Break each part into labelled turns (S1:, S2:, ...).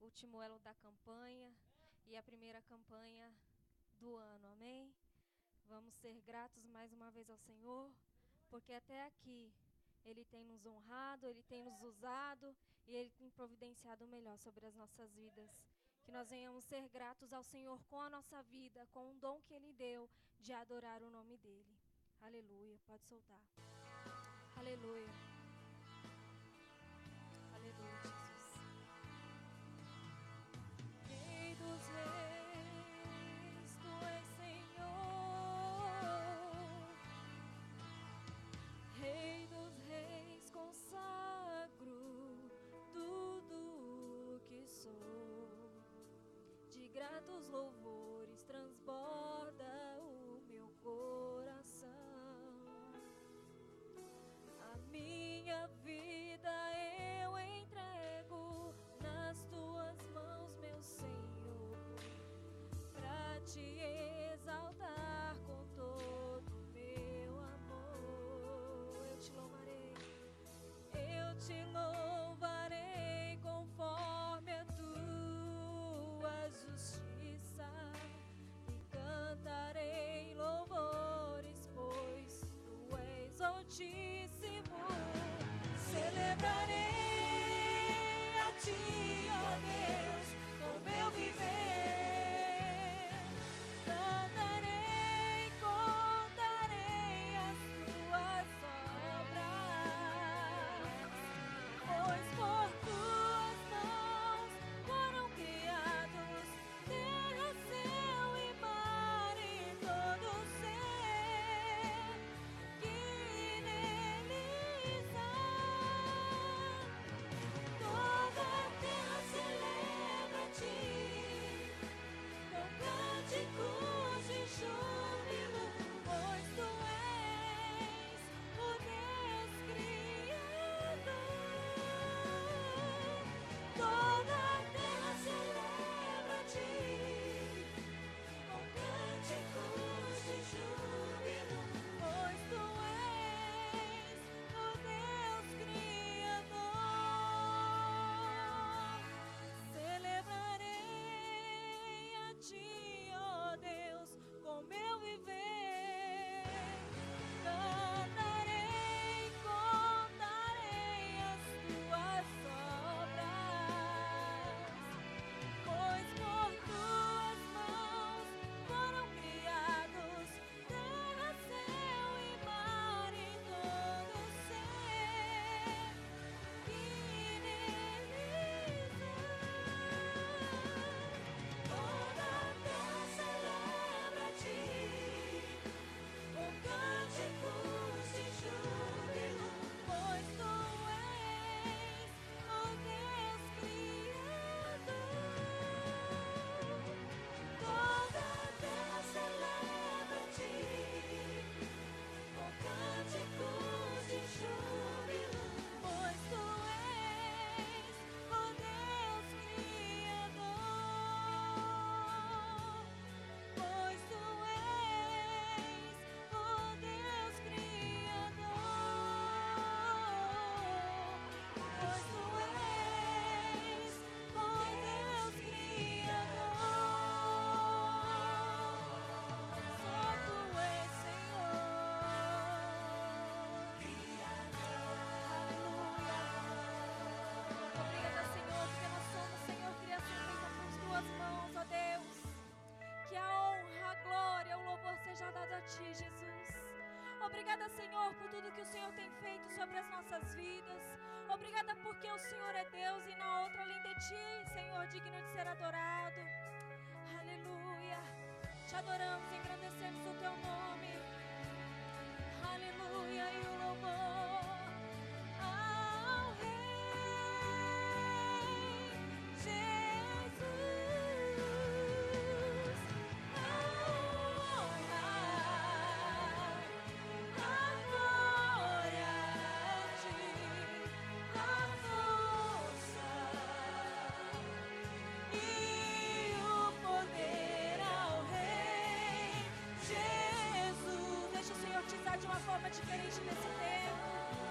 S1: último elo da campanha e a primeira campanha do ano, amém? Vamos ser gratos mais uma vez ao Senhor, porque até aqui Ele tem nos honrado, Ele tem nos usado e Ele tem providenciado o melhor sobre as nossas vidas. Que nós venhamos ser gratos ao Senhor com a nossa vida, com o dom que Ele deu de adorar o nome dEle. Aleluia, pode soltar. Aleluia. Aleluia, Jesus. Rei dos reis, Tu és Senhor. Rei dos reis, consagro tudo que sou. De gratos louvores transborda o meu coração. A minha vida eu entrego nas Tuas mãos, meu Senhor, pra Te exaltar com todo o meu amor. Eu Te louvarei conforme a Tua justiça e cantarei louvores, pois Tu és altíssimo. Celebrarei a Ti, ó Deus, com meu viver. Cantarei, contarei as Tuas obras, pois por Tuas mãos foram criados terra, céu e mar e todo ser que neles há. Toda a terra celebra a Ti com cânticos de júbilo, pois Tu és o Deus Criador. Toda a terra celebra a Ti com cânticos de júbilo, pois Tu és o Deus Criador. Celebrarei a Ti, ó Deus, com meu viver. Cantarei, contarei as Tuas obras, pois por Tuas mãos foram criados terra, céu e mar e todo ser que neles há. Toda a terra celebra a Ti com cânticos de júbilo, pois Tu és o Deus Criador. Toda a terra celebra a Ti com cânticos de júbilo, pois Tu és o Deus Criador. Pois Tu és o Deus Criador. Pois Tu és o Deus Criador. Só Tu és Senhor. Aleluia. Obrigada, Senhor, porque nós somos, Senhor, criação feita com as Tuas mãos, ó Deus. Que a honra, a glória, o louvor seja dado a Ti, Jesus. Obrigada, Senhor, por tudo que o Senhor tem feito sobre as nossas vidas. Obrigada porque o Senhor é Deus e não há outro além de Ti, Senhor, digno de ser adorado. Aleluia. Te adoramos, engrandecemos o Teu nome. Aleluia. E o louvor ao Rei Jesus. A honra, a glória a Ti, a força e o poder ao Rei Jesus. Deixa o Senhor te usar de uma forma diferente nesse tempo.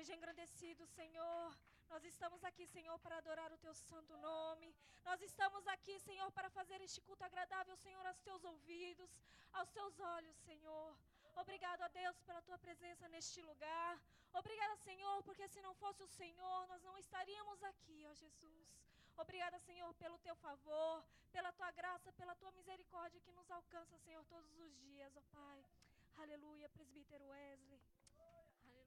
S1: Seja engrandecido, Senhor. Nós estamos aqui, Senhor, para adorar o Teu santo nome. Nós estamos aqui, Senhor, para fazer este culto agradável, Senhor, aos Teus ouvidos, aos Teus olhos, Senhor. Obrigado, a Deus, pela Tua presença neste lugar. Obrigada, Senhor, porque se não fosse o Senhor, nós não estaríamos aqui, ó Jesus. Obrigada, Senhor, pelo Teu favor, pela Tua graça, pela Tua misericórdia que nos alcança, Senhor, todos os dias, ó Pai. Aleluia, presbítero Wesley. Aleluia.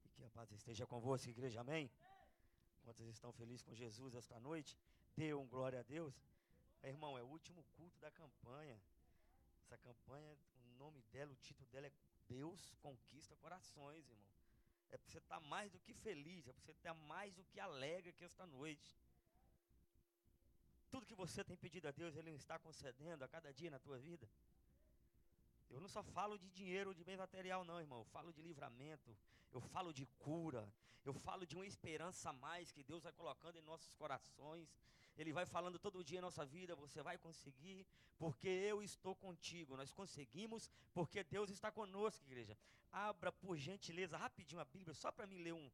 S2: E que a paz esteja convosco, igreja, amém? Quantos estão felizes com Jesus esta noite? Dê um glória a Deus. Irmão, é o último culto da campanha. Essa campanha, o nome dela, o título dela é Deus Conquista Corações, irmão. É para você estar mais do que feliz, é para você estar mais do que alegre que esta noite. Tudo que você tem pedido a Deus, Ele está concedendo a cada dia na tua vida. Eu não só falo de dinheiro, de bem material não, irmão. Eu falo de livramento, eu falo de cura, eu falo de uma esperança a mais que Deus vai colocando em nossos corações. Ele vai falando todo dia em nossa vida, você vai conseguir, porque eu estou contigo. Nós conseguimos, porque Deus está conosco, igreja. Abra por gentileza, rapidinho a Bíblia, só para mim ler um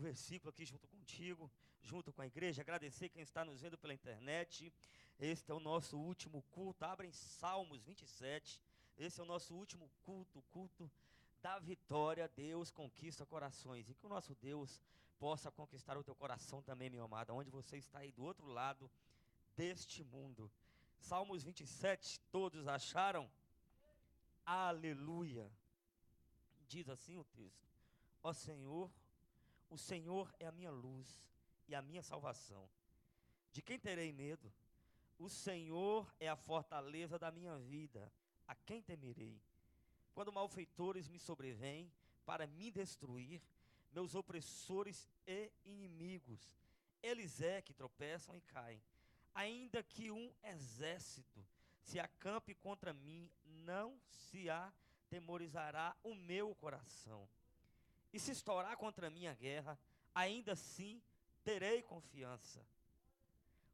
S2: versículo aqui junto contigo, junto com a igreja. Agradecer quem está nos vendo pela internet. Este é o nosso último culto. Abra em Salmos 27. Esse é o nosso último culto, o culto da vitória. Deus conquista corações. E que o nosso Deus possa conquistar o teu coração também, meu amado, onde você está aí do outro lado deste mundo. Salmos 27, todos acharam? Aleluia. Diz assim o texto: ó Senhor, o Senhor é a minha luz e a minha salvação. De quem terei medo? O Senhor é a fortaleza da minha vida. A quem temerei? Quando malfeitores me sobrevêm para me destruir, meus opressores e inimigos, eles é que tropeçam e caem. Ainda que um exército se acampe contra mim, não se atemorizará o meu coração. E se estourar contra mim a guerra, ainda assim terei confiança.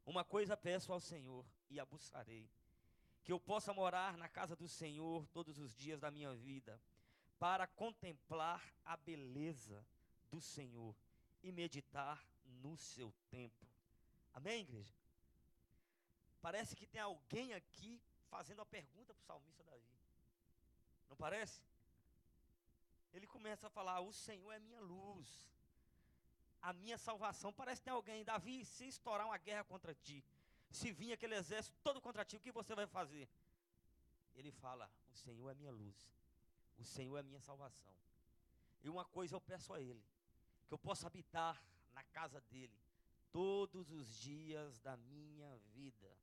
S2: Uma coisa peço ao Senhor e a buscarei, que eu possa morar na casa do Senhor todos os dias da minha vida, para contemplar a beleza do Senhor e meditar no seu templo. Amém, igreja? Parece que tem alguém aqui fazendo a pergunta para o salmista Davi. Não parece? Ele começa a falar: o Senhor é minha luz, a minha salvação. Parece que tem alguém: Davi, se estourar uma guerra contra ti, se vir aquele exército todo contra ti, o que você vai fazer? Ele fala: o Senhor é minha luz, o Senhor é minha salvação. E uma coisa eu peço a Ele, que eu possa habitar na casa dEle todos os dias da minha vida.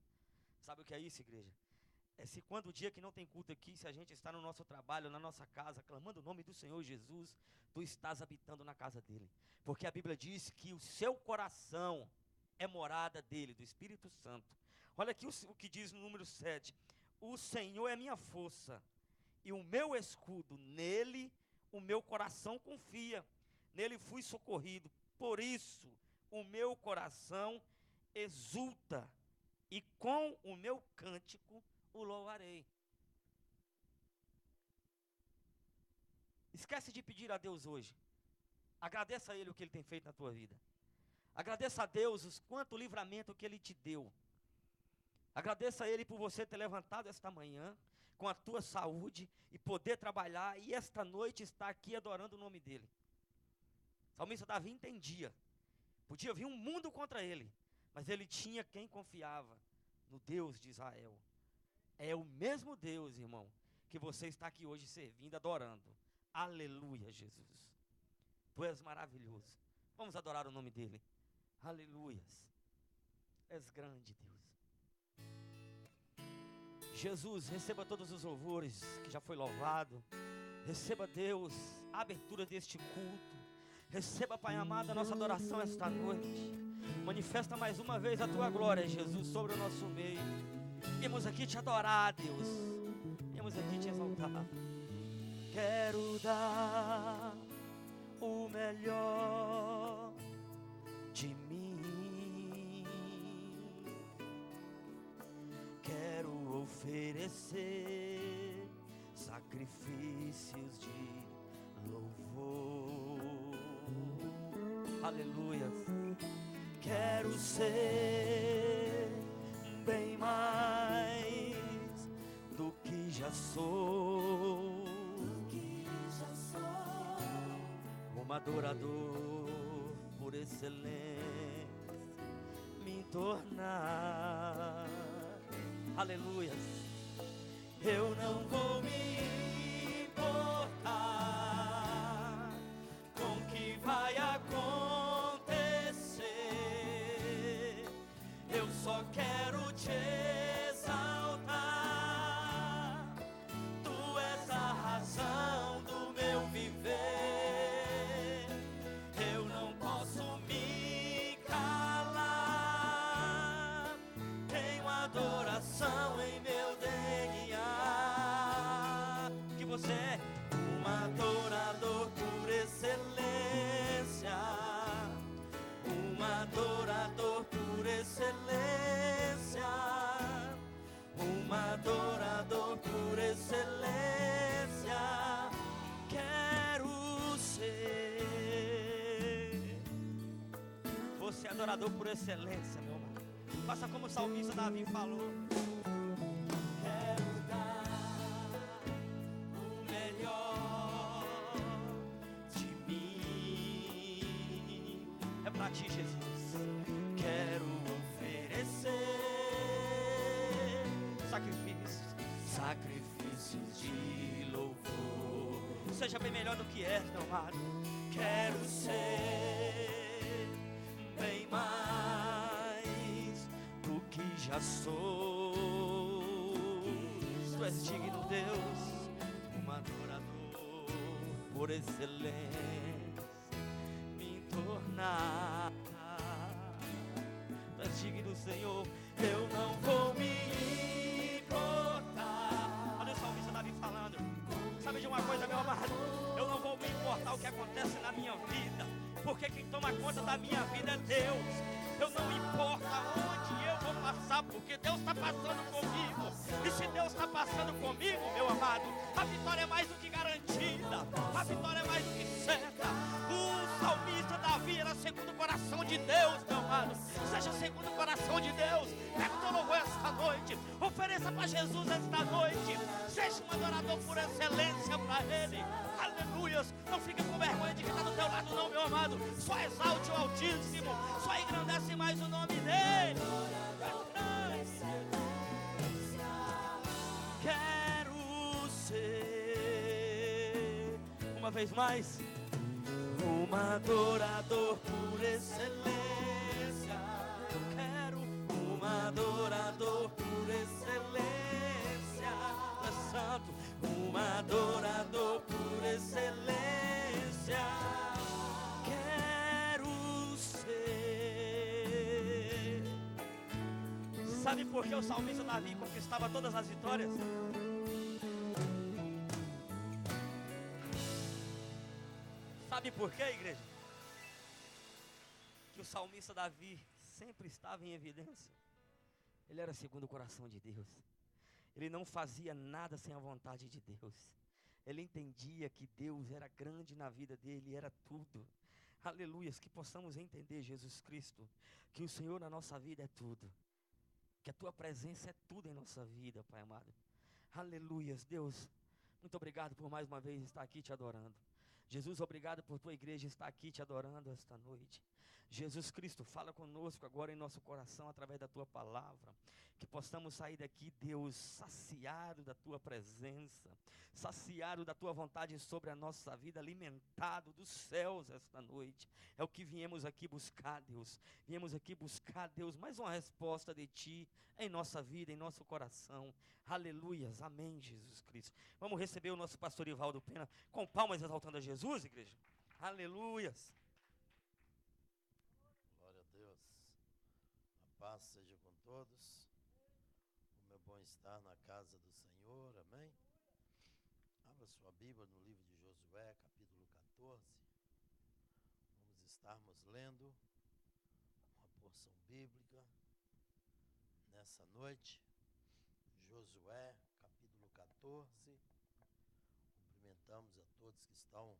S2: Sabe o que é isso, igreja? É se quando o dia que não tem culto aqui, se a gente está no nosso trabalho, na nossa casa, clamando o nome do Senhor Jesus, tu estás habitando na casa dEle. Porque a Bíblia diz que o seu coração é morada dEle, do Espírito Santo. Olha aqui o que diz no número 7. O Senhor é minha força e o meu escudo, nele o meu coração confia, nele fui socorrido, por isso o meu coração exulta e com o meu cântico o louvarei. Esquece de pedir a Deus hoje, agradeça a Ele o que Ele tem feito na tua vida, agradeça a Deus quanto livramento que Ele te deu. Agradeça a Ele por você ter levantado esta manhã com a tua saúde e poder trabalhar e esta noite estar aqui adorando o nome dEle. O salmista Davi entendia, podia vir um mundo contra ele, mas ele tinha quem confiava no Deus de Israel. É o mesmo Deus, irmão, que você está aqui hoje servindo, adorando. Aleluia, Jesus. Tu és maravilhoso. Vamos adorar o nome dEle. Aleluias. És grande, Deus. Jesus, receba todos os louvores que já foi louvado. Receba, Deus, a abertura deste culto. Receba, Pai amado, a nossa adoração esta noite. Manifesta mais uma vez a Tua glória, Jesus, sobre o nosso meio. Viemos aqui te adorar, Deus. Viemos aqui te exaltar. Quero dar o melhor de mim. Quero oferecer sacrifícios de louvor. Aleluia. Quero ser bem mais do que já sou. Um adorador por excelência me tornar. Aleluia. Eu não vou me importar com o que vai acontecer. Eu só quero te exaltar. Tu és a razão do meu viver. Eu não posso me calar. Tenho adoração em meu DNA. Que você é um adorador por excelência. Um adorador por excelência. Um adorador por excelência. Quero ser. Você é adorador por excelência, meu irmão. Faça como o salmista Davi falou. Quero dar o melhor de mim. É pra ti, Jesus. Quero oferecer sacrifícios de louvor. Seja bem melhor do que és, meu amado. Quero ser bem mais do que já sou. Tu és digno, Deus, um adorador por excelência me tornar. Tu és digno, Senhor, eu não vou me importar. Olha o salmista Davi falando. Sabe de uma coisa, meu amado? Eu não vou me importar o que acontece na minha vida, porque quem toma conta da minha vida é Deus. Eu não importa onde eu vou passar, porque Deus está passando comigo. E se Deus está passando comigo, meu amado, a vitória é mais do que garantida. A vitória é mais do que certa. O salmista Davi era segundo o coração de Deus, meu amado. Seja segundo o coração de Deus. Pega o teu louvor esta noite. Ofereça para Jesus esta noite. Seja um adorador por excelência para Ele. Aleluias. Não fique com vergonha de quem está do teu lado, não, meu amado. Só exalte o Altíssimo. Só engrandece mais o nome dEle. Quero ser, uma vez mais, um adorador por excelência. Quero um adorador por excelência. Tu és santo, um adorador por excelência. Quero ser. Sabe por que o salmista Davi conquistava todas as vitórias? Sabe por quê, igreja? Que o salmista Davi sempre estava em evidência. Ele era segundo o coração de Deus. Ele não fazia nada sem a vontade de Deus. Ele entendia que Deus era grande na vida dele, era tudo. Aleluias, que possamos entender, Jesus Cristo, que o Senhor na nossa vida é tudo. Que a tua presença é tudo em nossa vida, Pai amado. Aleluias, Deus, muito obrigado por mais uma vez estar aqui te adorando. Jesus, obrigado por tua igreja estar aqui te adorando esta noite. Jesus Cristo, fala conosco agora em nosso coração através da tua palavra. Que possamos sair daqui, Deus, saciado da tua presença, saciado da tua vontade sobre a nossa vida, alimentado dos céus esta noite. É o que viemos aqui buscar, Deus. Viemos aqui buscar, Deus, mais uma resposta de ti em nossa vida, em nosso coração. Aleluias, amém, Jesus Cristo. Vamos receber o nosso pastor Ivaldo Pena com palmas exaltando a Jesus, igreja. Aleluias.
S3: Glória a Deus. A paz seja com todos. Como é bom estar na casa do Senhor, amém? Abra sua Bíblia no livro de Josué, capítulo 14. estarmos lendo uma porção bíblica nessa noite. Josué, capítulo 14. Cumprimentamos a todos que estão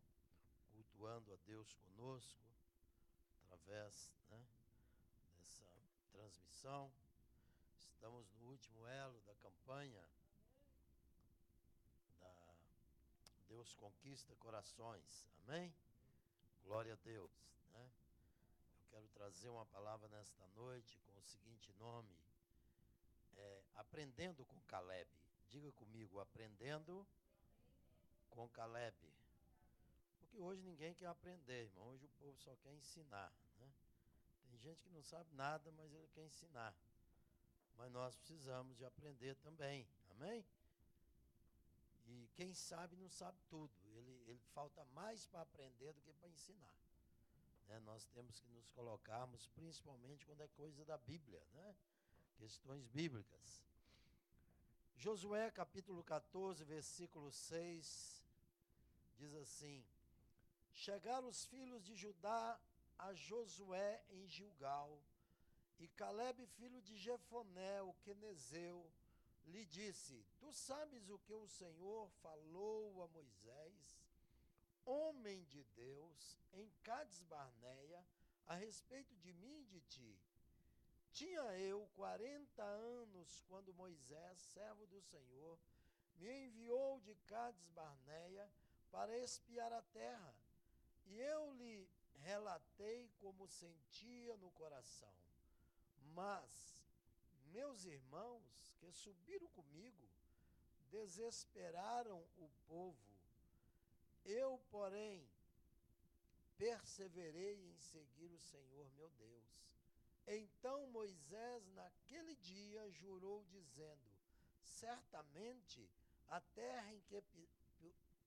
S3: cultuando a Deus conosco, através, dessa transmissão. Estamos no último elo da campanha da Deus Conquista Corações. Amém? Glória a Deus, né? Eu quero trazer uma palavra nesta noite com o seguinte nome: Aprendendo com Caleb. Diga comigo, aprendendo com Caleb. Porque hoje ninguém quer aprender, irmão. Hoje o povo só quer ensinar, né? Tem gente que não sabe nada, mas ele quer ensinar. Mas nós precisamos de aprender também, amém? E quem sabe não sabe tudo. Ele falta mais para aprender do que para ensinar, né? Nós temos que nos colocarmos, principalmente quando é coisa da Bíblia, né? Questões bíblicas. Josué capítulo 14, versículo 6, diz assim: Chegaram os filhos de Judá a Josué em Gilgal, e Caleb, filho de Jefoné, o quenezeu, lhe disse: Tu sabes o que o Senhor falou a Moisés, homem de Deus, em Cades-Barneia, a respeito de mim e de ti. Tinha eu 40 anos quando Moisés, servo do Senhor, me enviou de Cades-Barneia para espiar a terra, e eu lhe relatei como sentia no coração. Mas meus irmãos que subiram comigo desesperaram o povo. Eu, porém, perseverei em seguir o Senhor meu Deus. Então Moisés, naquele dia, jurou, dizendo: Certamente a terra em que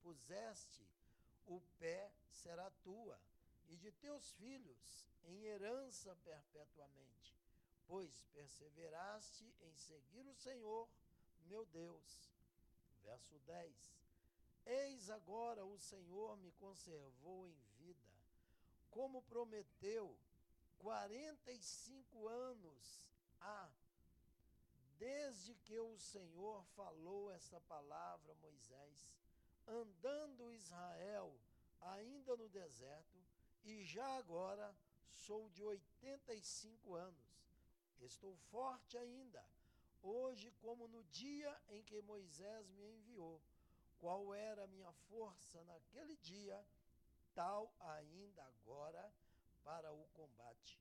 S3: puseste o pé será tua, e de teus filhos em herança perpetuamente, pois perseveraste em seguir o Senhor meu Deus. Verso 10. Eis agora o Senhor me conservou em vida, como prometeu, 45 anos há, desde que o Senhor falou essa palavra a Moisés, andando Israel ainda no deserto, e já agora sou de 85 anos. Estou forte ainda, hoje como no dia em que Moisés me enviou. Qual era a minha força naquele dia, tal ainda agora para o combate,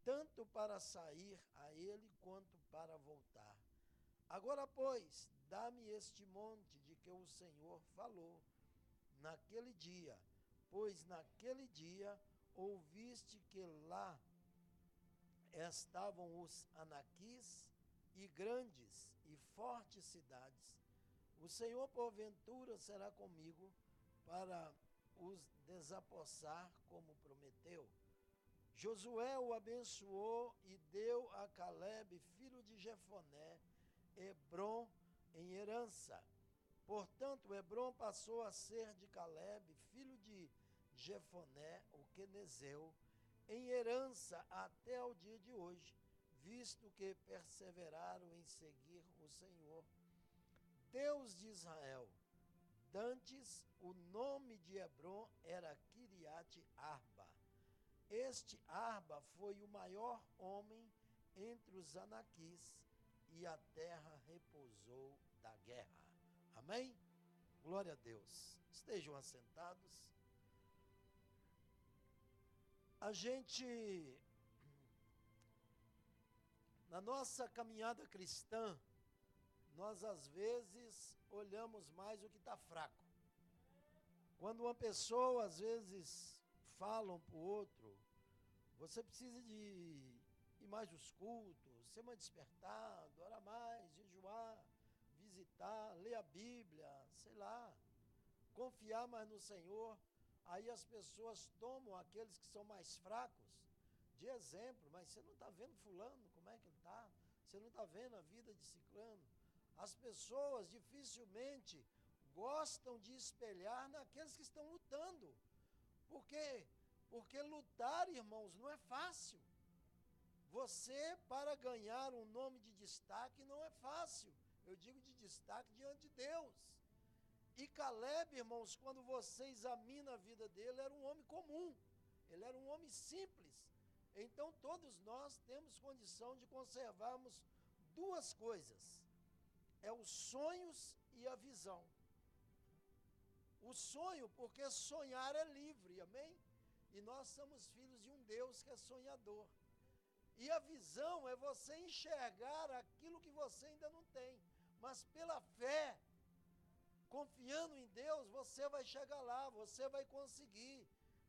S3: tanto para sair a ele quanto para voltar. Agora, pois, dá-me este monte de que o Senhor falou naquele dia, pois naquele dia ouviste que lá estavam os anaquis e grandes e fortes cidades. O Senhor, porventura, será comigo para os desapossar, como prometeu. Josué o abençoou e deu a Caleb, filho de Jefoné, Hebrom em herança. Portanto, Hebrom passou a ser de Caleb, filho de Jefoné, o quenezeu, em herança até o dia de hoje, visto que perseveraram em seguir o Senhor, Deus de Israel. Dantes, o nome de Hebrom era Kiriate Arba. Este Arba foi o maior homem entre os anaquis, e a terra repousou da guerra. Amém? Glória a Deus. Estejam assentados. A gente, na nossa caminhada cristã, nós às vezes olhamos mais o que está fraco. Quando uma pessoa às vezes fala um para o outro: você precisa de ir mais nos cultos, ser mais despertado, orar mais, jejuar, visitar, ler a Bíblia, sei lá, confiar mais no Senhor. Aí as pessoas tomam aqueles que são mais fracos de exemplo. Mas você não está vendo fulano, como é que ele está? Você não está vendo a vida de ciclano? As pessoas dificilmente gostam de espelhar naqueles que estão lutando. Por quê? Porque lutar, irmãos, não é fácil. Você, para ganhar um nome de destaque, não é fácil. Eu digo de destaque diante de Deus. E Caleb, irmãos, quando você examina a vida dele, era um homem comum. Ele era um homem simples. Então, todos nós temos condição de conservarmos duas coisas. É os sonhos e a visão. O sonho, porque sonhar é livre, amém? E nós somos filhos de um Deus que é sonhador. E a visão é você enxergar aquilo que você ainda não tem. Mas pela fé, confiando em Deus, você vai chegar lá, você vai conseguir.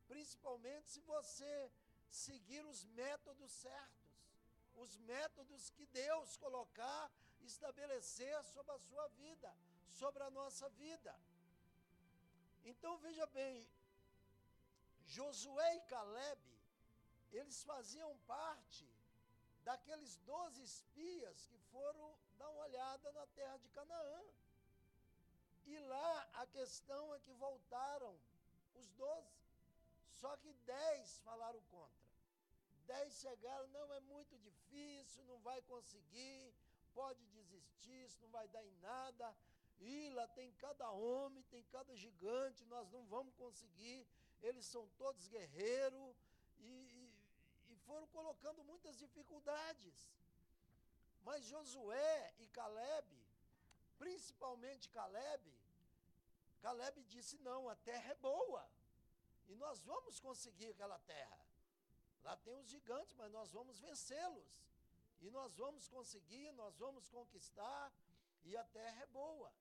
S3: Principalmente se você seguir os métodos certos. Os métodos que Deus colocar, estabelecer sobre a sua vida, sobre a nossa vida. Então veja bem, Josué e Caleb, eles faziam parte daqueles 12 espias que foram dar uma olhada na terra de Canaã. E lá a questão é que voltaram os 12, só que 10 falaram contra. 10 chegaram, não, é muito difícil, não vai conseguir, pode desistir, isso não vai dar em nada. E lá tem cada homem, tem cada gigante, nós não vamos conseguir, eles são todos guerreiros, e foram colocando muitas dificuldades. Mas Josué e Caleb, principalmente Caleb disse, não, a terra é boa, e nós vamos conseguir aquela terra. Lá tem os gigantes, mas nós vamos vencê-los, e nós vamos conseguir, nós vamos conquistar, e a terra é boa.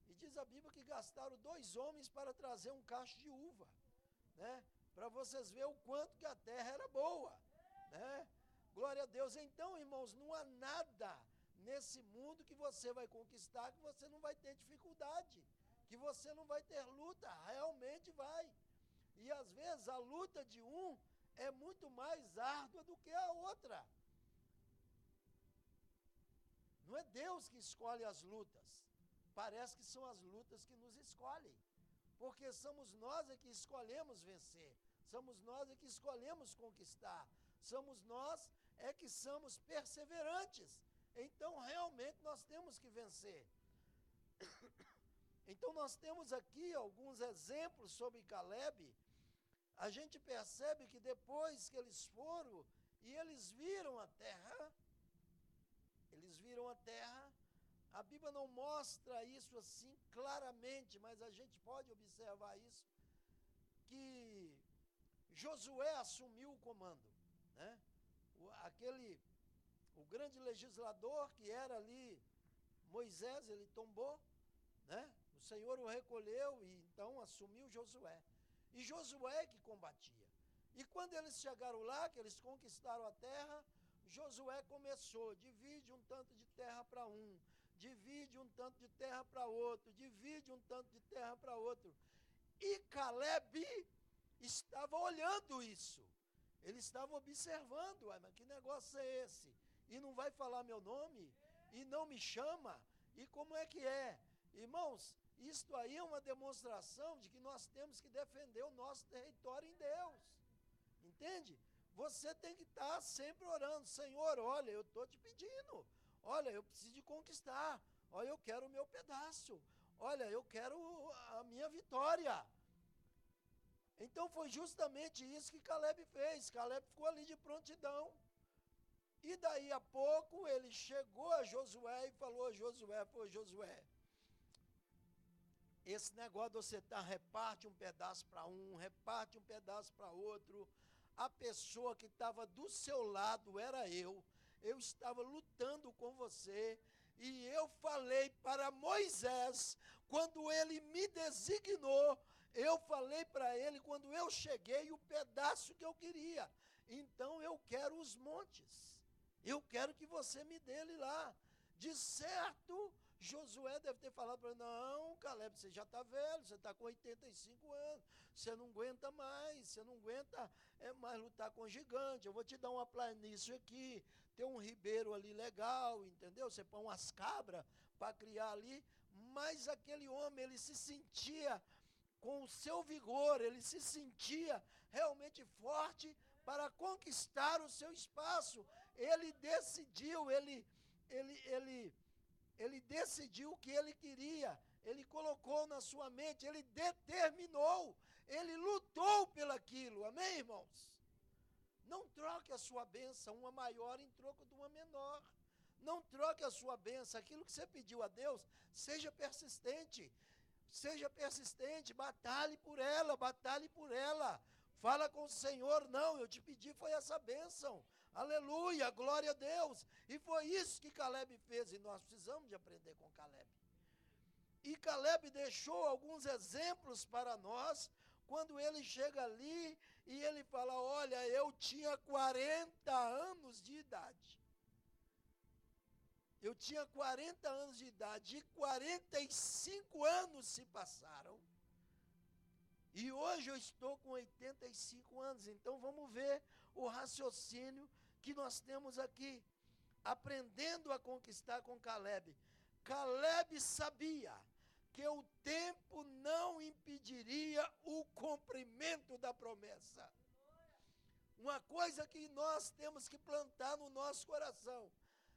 S3: E diz a Bíblia que gastaram 2 homens para trazer um cacho de uva, né? Para vocês verem o quanto que a terra era boa, né? Glória a Deus. Então, irmãos, não há nada nesse mundo que você vai conquistar que você não vai ter dificuldade, que você não vai ter luta, realmente vai. E às vezes a luta de um é muito mais árdua do que a outra. Não é Deus que escolhe as lutas. Parece que são as lutas que nos escolhem. Porque somos nós que escolhemos vencer. Somos nós que escolhemos conquistar. Somos nós que somos perseverantes. Então, realmente, nós temos que vencer. Então, nós temos aqui alguns exemplos sobre Caleb. A gente percebe que depois que eles foram e eles viram a terra, a Bíblia não mostra isso assim claramente, mas a gente pode observar isso, que Josué assumiu o comando, né? O grande legislador que era ali, Moisés, ele tombou, né? O Senhor o recolheu e então assumiu Josué. E Josué que combatia. E quando eles chegaram lá, que eles conquistaram a terra, Josué começou, divide um tanto de terra para um, divide um tanto de terra para outro, divide um tanto de terra para outro. E Caleb estava olhando isso. Ele estava observando, mas que negócio é esse? E não vai falar meu nome? E não me chama? E como é que é? Irmãos, isto aí é uma demonstração de que nós temos que defender o nosso território em Deus. Entende? Você tem que estar sempre orando. Senhor, olha, eu estou te pedindo. Olha, eu preciso de conquistar. Olha, eu quero o meu pedaço. Olha, eu quero a minha vitória. Então foi justamente isso que Caleb fez. Caleb ficou ali de prontidão. E daí a pouco ele chegou a Josué e falou a Josué, Josué, esse negócio de você reparte um pedaço para um, reparte um pedaço para outro. A pessoa que estava do seu lado era eu estava lutando com você, e eu falei para Moisés, quando ele me designou, eu falei para ele, quando eu cheguei, o pedaço que eu queria. Então eu quero os montes, eu quero que você me dê ele lá. De certo, Josué deve ter falado para ele, não, Caleb, você já está velho, você está com 85 anos, você não aguenta mais, você não aguenta mais lutar com gigante, eu vou te dar uma planície aqui, tem um ribeiro ali legal, entendeu? Você põe umas cabras para criar ali, mas aquele homem, ele se sentia com o seu vigor, ele se sentia realmente forte para conquistar o seu espaço. Ele decidiu, ele decidiu o que ele queria, ele colocou na sua mente, ele determinou, ele lutou pelaquilo, amém, irmãos? Não troque a sua bênção, uma maior em troco de uma menor. Não troque a sua bênção, aquilo que você pediu a Deus, seja persistente, batalhe por ela, fala com o Senhor, não, eu te pedi foi essa bênção, aleluia, glória a Deus, e foi isso que Caleb fez, e nós precisamos de aprender com Caleb. E Caleb deixou alguns exemplos para nós, quando ele chega ali, e ele fala, olha, eu tinha 40 anos de idade, eu tinha 40 anos de idade, e 45 anos se passaram, e hoje eu estou com 85 anos, então vamos ver o raciocínio que nós temos aqui, aprendendo a conquistar com Caleb. Caleb sabia que o tempo não impediria o cumprimento da promessa. Uma coisa que nós temos que plantar no nosso coração,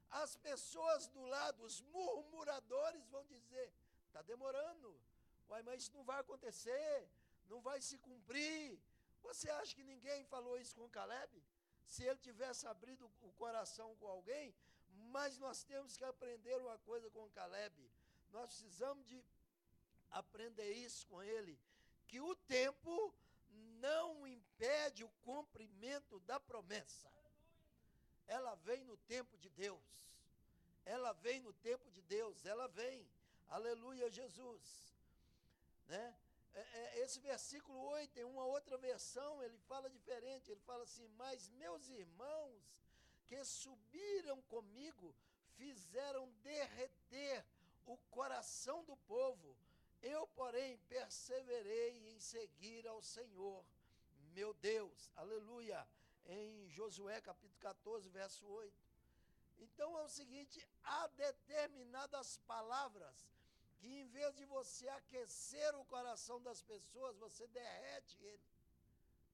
S3: as pessoas do lado, os murmuradores vão dizer, está demorando, uai, mas isso não vai acontecer, não vai se cumprir. Você acha que ninguém falou isso com Caleb? Se ele tivesse abrido o coração com alguém, mas nós temos que aprender uma coisa com Caleb, nós precisamos de aprender isso com ele, que o tempo não impede o cumprimento da promessa. Ela vem no tempo de Deus, ela vem, aleluia, Jesus, né? Esse versículo 8, em uma outra versão, ele fala diferente, ele fala assim, mas meus irmãos que subiram comigo, fizeram derreter o coração do povo, eu, porém, perseverei em seguir ao Senhor, meu Deus, aleluia, em Josué capítulo 14, verso 8. Então é o seguinte, há determinadas palavras que em vez de você aquecer o coração das pessoas, você derrete ele,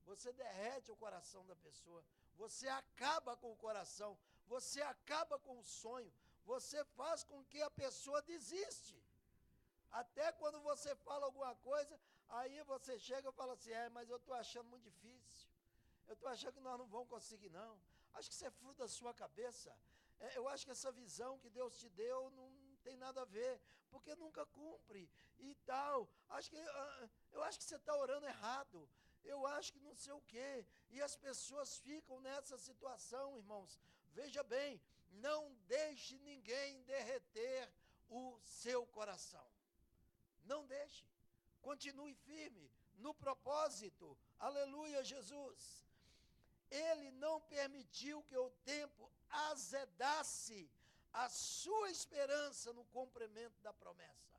S3: você derrete o coração da pessoa, você acaba com o coração, você acaba com o sonho, você faz com que a pessoa desiste. Até quando você fala alguma coisa, aí você chega e fala assim, mas eu estou achando muito difícil, eu estou achando que nós não vamos conseguir não, acho que isso é fruto da sua cabeça, eu acho que essa visão que Deus te deu não tem nada a ver, porque nunca cumpre e tal, eu acho que você está orando errado, eu acho que não sei o quê, e as pessoas ficam nessa situação, irmãos, veja bem, não deixe ninguém derreter o seu coração, não deixe, continue firme no propósito, aleluia, Jesus. Ele não permitiu que o tempo azedasse a sua esperança no cumprimento da promessa.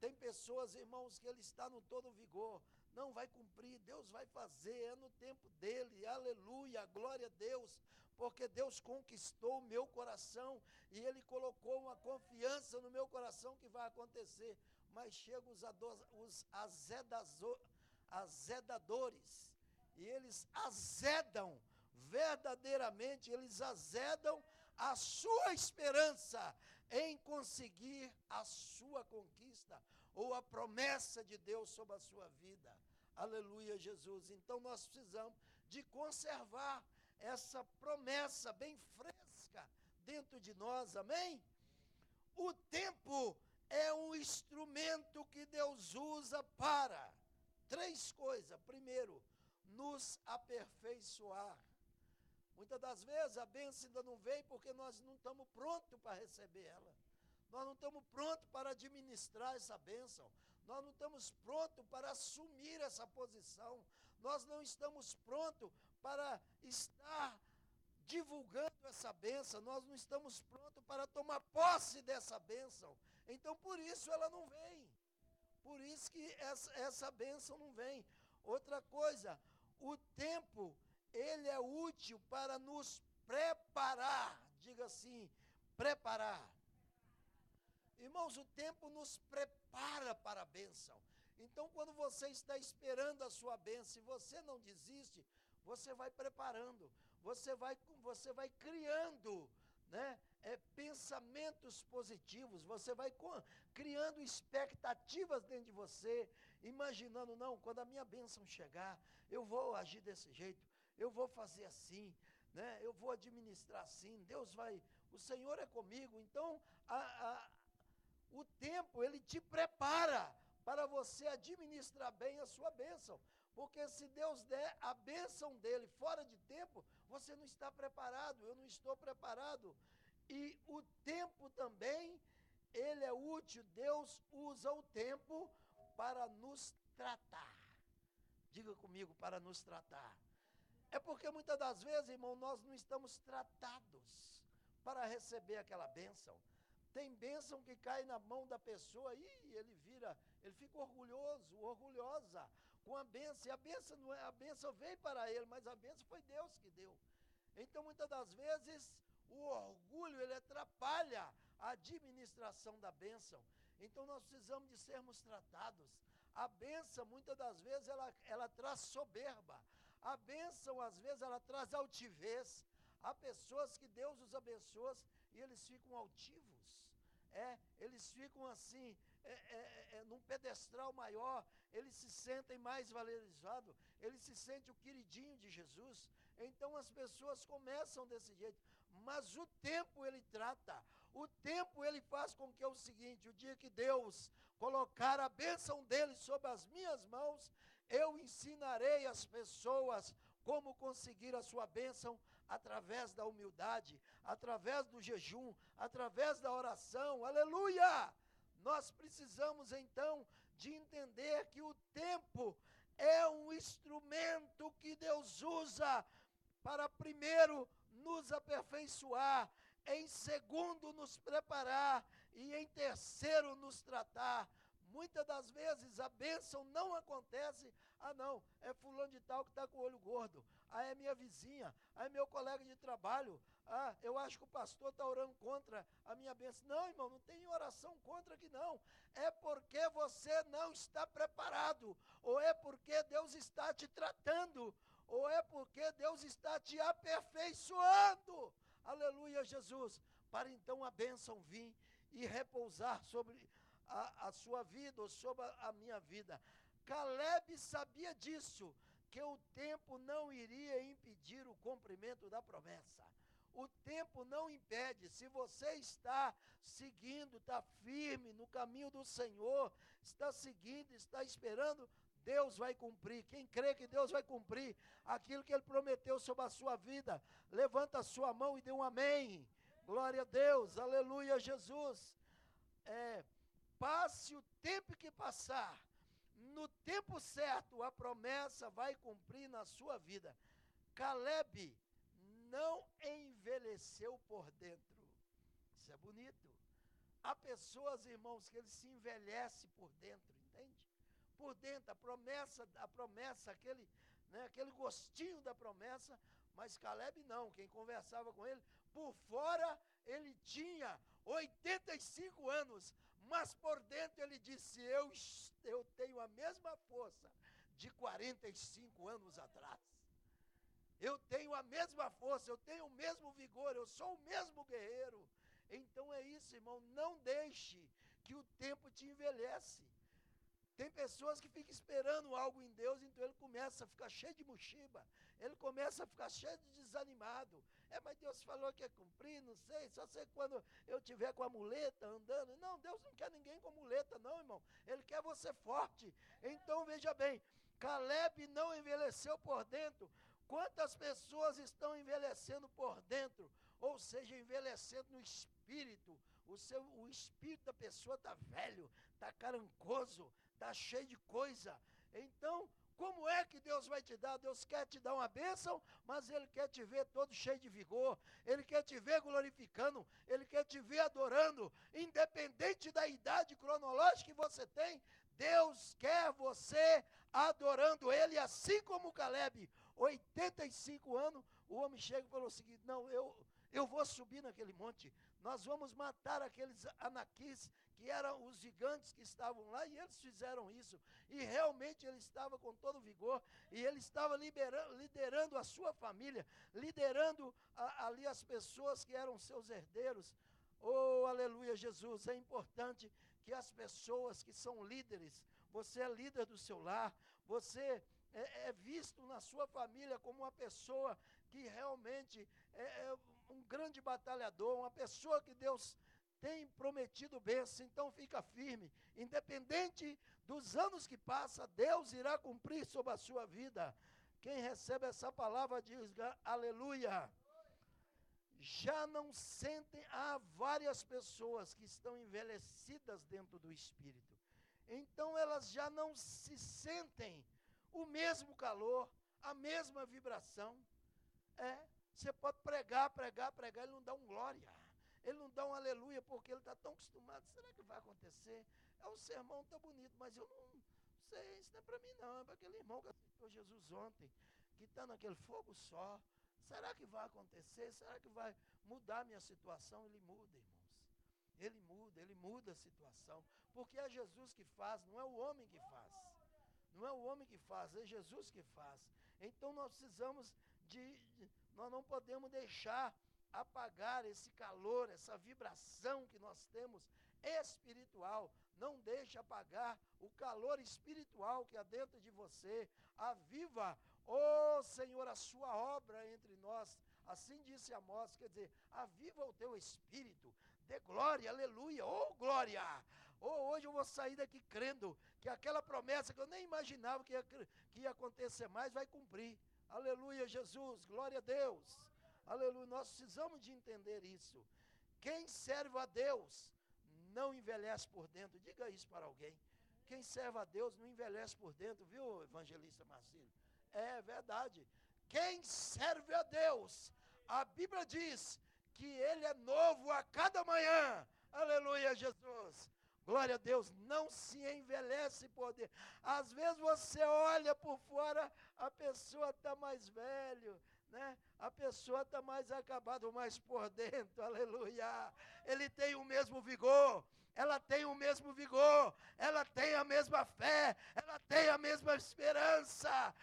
S3: Tem pessoas, irmãos, que ele está no todo vigor, não vai cumprir, Deus vai fazer, é no tempo dele, aleluia, glória a Deus, porque Deus conquistou o meu coração, e ele colocou uma confiança no meu coração que vai acontecer, mas chegam os azedadores, e eles azedam, verdadeiramente, eles azedam a sua esperança em conseguir a sua conquista, ou a promessa de Deus sobre a sua vida, aleluia, Jesus. Então nós precisamos de conservar essa promessa bem fresca dentro de nós, amém? O tempo é um instrumento que Deus usa para 3 coisas. Primeiro, nos aperfeiçoar. Muitas das vezes a bênção ainda não vem porque nós não estamos prontos para receber ela. Nós não estamos prontos para administrar essa bênção. Nós não estamos prontos para assumir essa posição. Nós não estamos prontos para estar divulgando essa bênção. Nós não estamos prontos para tomar posse dessa bênção. Então, por isso ela não vem. Por isso que essa bênção não vem. Outra coisa, o tempo, ele é útil para nos preparar. Diga assim, preparar. Irmãos, o tempo nos prepara para a bênção. Então, quando você está esperando a sua bênção e você não desiste, você vai preparando, você vai criando, né, pensamentos positivos, você vai criando expectativas dentro de você, imaginando, não, quando a minha bênção chegar, eu vou agir desse jeito, eu vou fazer assim, né, eu vou administrar assim, o Senhor é comigo. Então, o tempo, ele te prepara para você administrar bem a sua bênção. Porque se Deus der a bênção dele fora de tempo, você não está preparado, eu não estou preparado. E o tempo também, ele é útil. Deus usa o tempo para nos tratar. Diga comigo, para nos tratar. É porque muitas das vezes, irmão, nós não estamos tratados para receber aquela bênção. Tem bênção que cai na mão da pessoa e ele fica orgulhoso, orgulhosa com a bênção. E a bênção veio para ele, mas a bênção foi Deus que deu. Então, muitas das vezes, o orgulho, ele atrapalha a administração da bênção. Então, nós precisamos de sermos tratados. A bênção, muitas das vezes, ela traz soberba. A bênção, às vezes, ela traz altivez. Há pessoas que Deus os abençoa e eles ficam altivos. Eles ficam assim, num pedestal maior, eles se sentem mais valorizados, eles se sentem o queridinho de Jesus. Então as pessoas começam desse jeito, mas o tempo ele trata, o tempo ele faz com que é o seguinte: o dia que Deus colocar a bênção dele sobre as minhas mãos, eu ensinarei as pessoas como conseguir a sua bênção através da humildade, através do jejum, através da oração. Aleluia! Nós precisamos então de entender que o tempo é um instrumento que Deus usa para, primeiro, nos aperfeiçoar, em segundo, nos preparar e em terceiro, nos tratar. Muitas das vezes a bênção não acontece. Não, é fulano de tal que está com o olho gordo. É minha vizinha, é meu colega de trabalho. Eu acho que o pastor está orando contra a minha bênção. Não, irmão, não tem oração contra aqui não. É porque você não está preparado, ou é porque Deus está te tratando, ou é porque Deus está te aperfeiçoando. Aleluia, Jesus. Para então a bênção vir e repousar sobre a sua vida ou sobre a minha vida. Caleb sabia disso, que o tempo não iria impedir o cumprimento da promessa. O tempo não impede. Se você está seguindo, está firme no caminho do Senhor, está seguindo, está esperando, Deus vai cumprir. Quem crê que Deus vai cumprir aquilo que Ele prometeu sobre a sua vida, levanta a sua mão e dê um amém. Glória a Deus, aleluia, Jesus. Passe o tempo que passar, no tempo certo a promessa vai cumprir na sua vida. Caleb não envelheceu por dentro. Isso é bonito. Há pessoas, irmãos, que eles se envelhecem por dentro, entende? Por dentro, a promessa, aquele gostinho da promessa, mas Caleb não. Quem conversava com ele, por fora ele tinha 85 anos, mas por dentro ele disse: eu tenho a mesma força de 45 anos atrás. Eu tenho a mesma força, eu tenho o mesmo vigor, eu sou o mesmo guerreiro. Então é isso, irmão, não deixe que o tempo te envelhece. Tem pessoas que ficam esperando algo em Deus, então ele começa a ficar cheio de mochiba, ele começa a ficar cheio de desanimado. Mas Deus falou que ia cumprir, não sei, só sei quando eu tiver com a muleta andando. Não, Deus não quer ninguém com muleta não, irmão. Ele quer você forte. Então veja bem, Caleb não envelheceu por dentro. Quantas pessoas estão envelhecendo por dentro? Ou seja, envelhecendo no espírito. O espírito da pessoa está velho, está carancoso, está cheio de coisa. Então, como é que Deus vai te dar? Deus quer te dar uma bênção, mas Ele quer te ver todo cheio de vigor. Ele quer te ver glorificando. Ele quer te ver adorando. Independente da idade cronológica que você tem, Deus quer você adorando Ele, assim como Caleb, 85 anos, o homem chega e falou o seguinte: não, eu vou subir naquele monte, nós vamos matar aqueles anaquis, que eram os gigantes que estavam lá, e eles fizeram isso, e realmente ele estava com todo vigor, e ele estava liderando a sua família, liderando ali as pessoas que eram seus herdeiros. Oh, aleluia, Jesus. É importante que as pessoas que são líderes, você é líder do seu lar, você é visto na sua família como uma pessoa que realmente é um grande batalhador, uma pessoa que Deus tem prometido bênção. Então fica firme, independente dos anos que passam, Deus irá cumprir sobre a sua vida. Quem recebe essa palavra diz aleluia. Já não sentem, há várias pessoas que estão envelhecidas dentro do Espírito, então elas já não se sentem o mesmo calor, a mesma vibração. Você pode pregar, ele não dá um glória, ele não dá um aleluia, porque ele está tão acostumado. Será que vai acontecer? O sermão está bonito, mas eu não sei, isso não é para mim não, é para aquele irmão que aceitou Jesus ontem, que está naquele fogo só. Será que vai acontecer? Será que vai mudar a minha situação? Ele muda, irmãos. Ele muda a situação, porque é Jesus que faz, não é o homem que faz. Não é o homem que faz, é Jesus que faz. Então nós precisamos nós não podemos deixar apagar esse calor, essa vibração que nós temos espiritual. Não deixe apagar o calor espiritual que há dentro de você. Aviva, ó Senhor, a sua obra entre nós. Assim disse Amós, quer dizer, aviva o teu espírito, dê glória, aleluia, glória. Hoje eu vou sair daqui crendo que aquela promessa que eu nem imaginava que ia acontecer mais, vai cumprir. Aleluia, Jesus, glória a Deus. Aleluia, nós precisamos de entender isso. Quem serve a Deus não envelhece por dentro. Diga isso para alguém. Quem serve a Deus não envelhece por dentro, viu, evangelista Marcílio? É verdade. Quem serve a Deus, a Bíblia diz que ele é novo a cada manhã. Aleluia, Jesus. Glória a Deus, não se envelhece por dentro. Às vezes você olha por fora, a pessoa está mais velho, né? A pessoa está mais acabada, mas por dentro, aleluia, ele tem o mesmo vigor, ela tem o mesmo vigor, ela tem a mesma fé, ela tem a mesma esperança.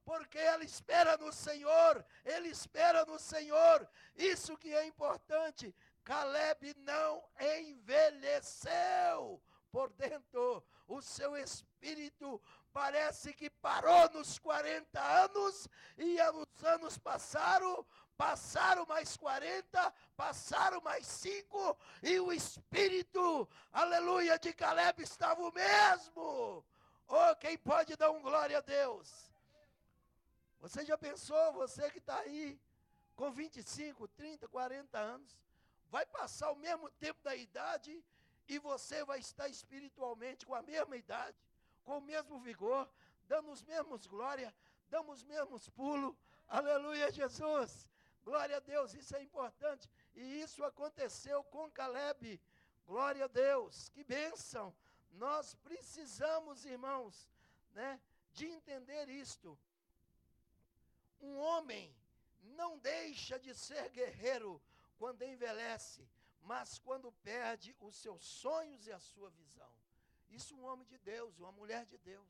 S3: Porque ela espera no Senhor, ele espera no Senhor. Isso que é importante. Caleb não envelheceu por dentro, o seu espírito parece que parou nos 40 anos, e os anos passaram mais 40, passaram mais 5, e o espírito, aleluia, de Caleb estava o mesmo. Quem pode dar um glória a Deus? Você já pensou, você que está aí, com 25, 30, 40 anos, vai passar o mesmo tempo da idade e você vai estar espiritualmente com a mesma idade, com o mesmo vigor, dando os mesmos glória, dando os mesmos pulos. Aleluia, Jesus. Glória a Deus, isso é importante. E isso aconteceu com Caleb. Glória a Deus, que bênção. Nós precisamos, irmãos, né, de entender isto. Um homem não deixa de ser guerreiro quando envelhece, mas quando perde os seus sonhos e a sua visão. Isso um homem de Deus, uma mulher de Deus.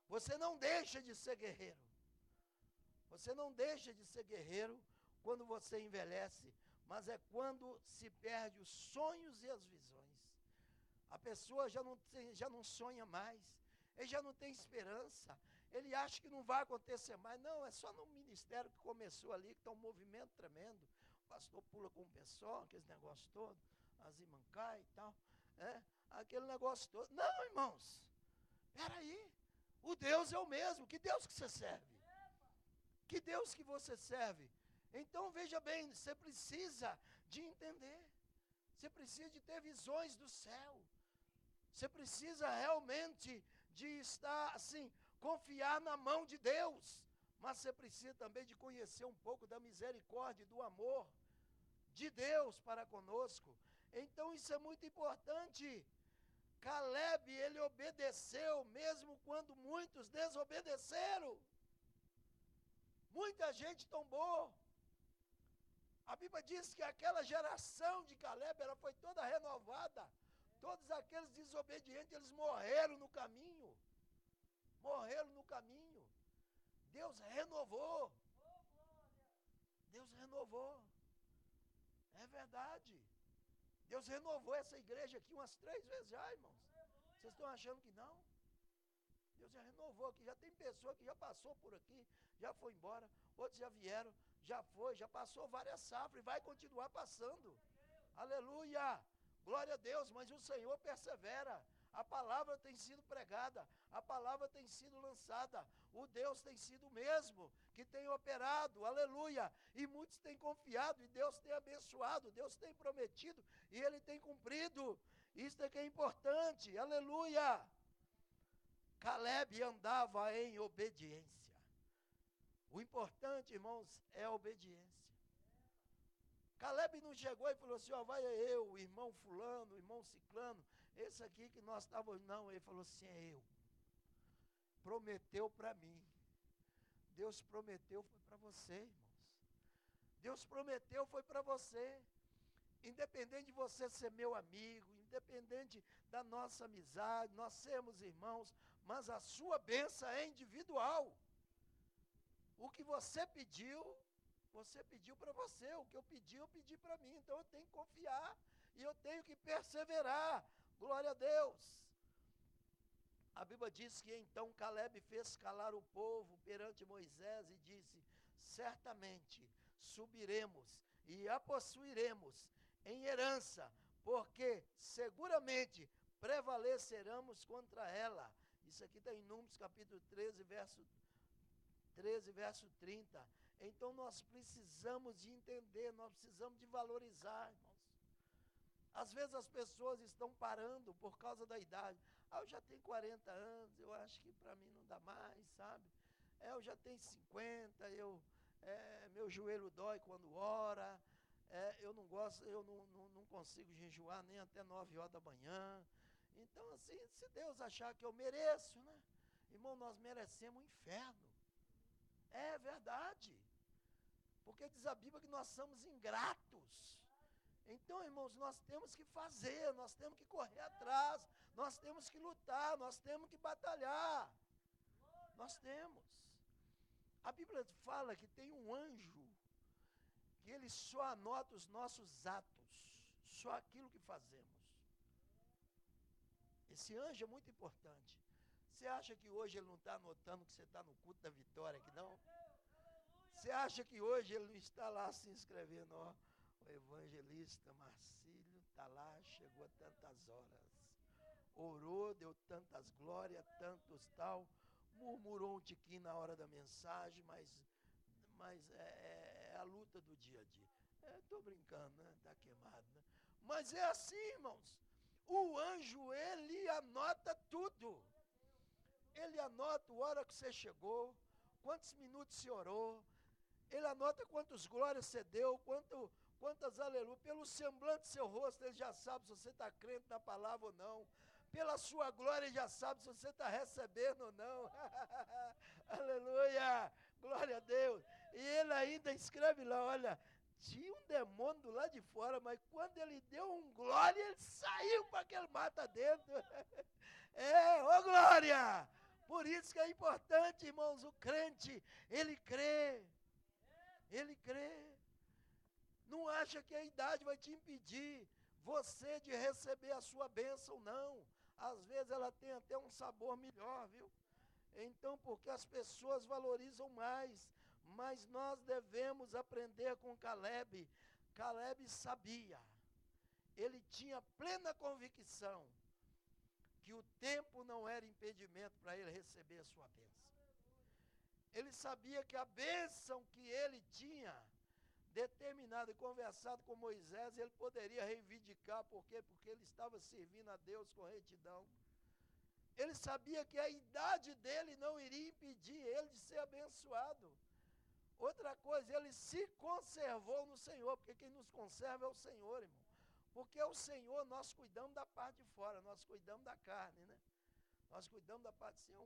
S3: Você não deixa de ser guerreiro. Você não deixa de ser guerreiro quando você envelhece, mas é quando se perde os sonhos e as visões. A pessoa já não sonha mais, ele já não tem esperança, ele acha que não vai acontecer mais. Não, é só no ministério que começou ali, que está um movimento tremendo. O pastor pula com o pessoal, aquele negócio todo, as imancai e tal, aquele negócio todo. Não, irmãos, espera aí, o Deus é o mesmo. Que Deus que você serve? Que Deus que você serve? Então veja bem, você precisa de entender, você precisa de ter visões do céu, você precisa realmente de estar assim, confiar na mão de Deus, mas você precisa também de conhecer um pouco da misericórdia e do amor de Deus para conosco. Então isso é muito importante. Caleb, ele obedeceu mesmo quando muitos desobedeceram. Muita gente tombou. A Bíblia diz que aquela geração de Caleb, ela foi toda renovada. Todos aqueles desobedientes, eles morreram no caminho. Morreram no caminho. Deus renovou. Deus renovou. É verdade. Deus renovou essa igreja aqui umas 3 vezes já, irmãos. Vocês estão achando que não? Deus já renovou aqui. Já tem pessoa que já passou por aqui, já foi embora. Outros já vieram, já foi, já passou várias safras e vai continuar passando. Aleluia! Glória a Deus, mas o Senhor persevera. A palavra tem sido pregada, a palavra tem sido lançada, o Deus tem sido o mesmo que tem operado, aleluia, e muitos têm confiado, e Deus tem abençoado, Deus tem prometido, e Ele tem cumprido. Isso é que é importante, aleluia. Caleb andava em obediência. O importante, irmãos, é a obediência. Caleb não chegou e falou assim, ó, vai eu, o irmão fulano, o irmão ciclano, esse aqui que nós estávamos, não, ele falou assim, é eu. Prometeu para mim. Deus prometeu, foi para você, irmãos. Deus prometeu, foi para você. Independente de você ser meu amigo, independente da nossa amizade, nós sermos irmãos, mas a sua bênção é individual. O que você pediu para você. O que eu pedi para mim. Então eu tenho que confiar e eu tenho que perseverar. Glória a Deus. A Bíblia diz que então Caleb fez calar o povo perante Moisés e disse, certamente subiremos e a possuiremos em herança, porque seguramente prevaleceremos contra ela. Isso aqui está em Números capítulo 13, verso 30. Então nós precisamos de entender, nós precisamos de valorizar, irmãos. Às vezes as pessoas estão parando por causa da idade. Eu já tenho 40 anos, eu acho que para mim não dá mais, sabe? Eu já tenho 50, meu joelho dói quando ora, eu não gosto, eu não consigo jejuar nem até 9 horas da manhã. Então assim, se Deus achar que eu mereço, né? Irmão, nós merecemos o inferno. É verdade. Porque diz a Bíblia que nós somos ingratos. Então, irmãos, nós temos que fazer, nós temos que correr atrás, nós temos que lutar, nós temos que batalhar. Nós temos. A Bíblia fala que tem um anjo, que ele só anota os nossos atos, só aquilo que fazemos. Esse anjo é muito importante. Você acha que hoje ele não está anotando que você está no culto da vitória aqui, não? Você acha que hoje ele não está lá se inscrevendo, ó? O evangelista Marcílio está lá, chegou a tantas horas. Orou, deu tantas glórias, tantos tal. Murmurou um tiquinho na hora da mensagem, mas é a luta do dia a dia. Estou brincando, né? Está queimado, né? Mas é assim, irmãos. O anjo, ele anota tudo. Ele anota a hora que você chegou, quantos minutos você orou. Ele anota quantas glórias você deu, quantas aleluia. Pelo semblante do seu rosto, ele já sabe se você está crente na palavra ou não. Pela sua glória, ele já sabe se você está recebendo ou não. Aleluia, glória a Deus. E ele ainda escreve lá, olha, tinha um demônio do lado de fora, mas quando ele deu um glória, ele saiu para aquele mata dentro. Ô glória! Por isso que é importante, irmãos, o crente, ele crê. Ele crê. Não acha que a idade vai te impedir você de receber a sua bênção, não. Às vezes ela tem até um sabor melhor, viu? Então, porque as pessoas valorizam mais. Mas nós devemos aprender com Caleb. Caleb sabia. Ele tinha plena convicção que o tempo não era impedimento para ele receber a sua bênção. Ele sabia que a bênção que ele tinha determinado e conversado com Moisés, ele poderia reivindicar. Por quê? Porque ele estava servindo a Deus com retidão. Ele sabia que a idade dele não iria impedir ele de ser abençoado. Outra coisa, ele se conservou no Senhor, porque quem nos conserva é o Senhor, irmão. Porque o Senhor, nós cuidamos da parte de fora, nós cuidamos da carne, né? Nós cuidamos da parte de cima,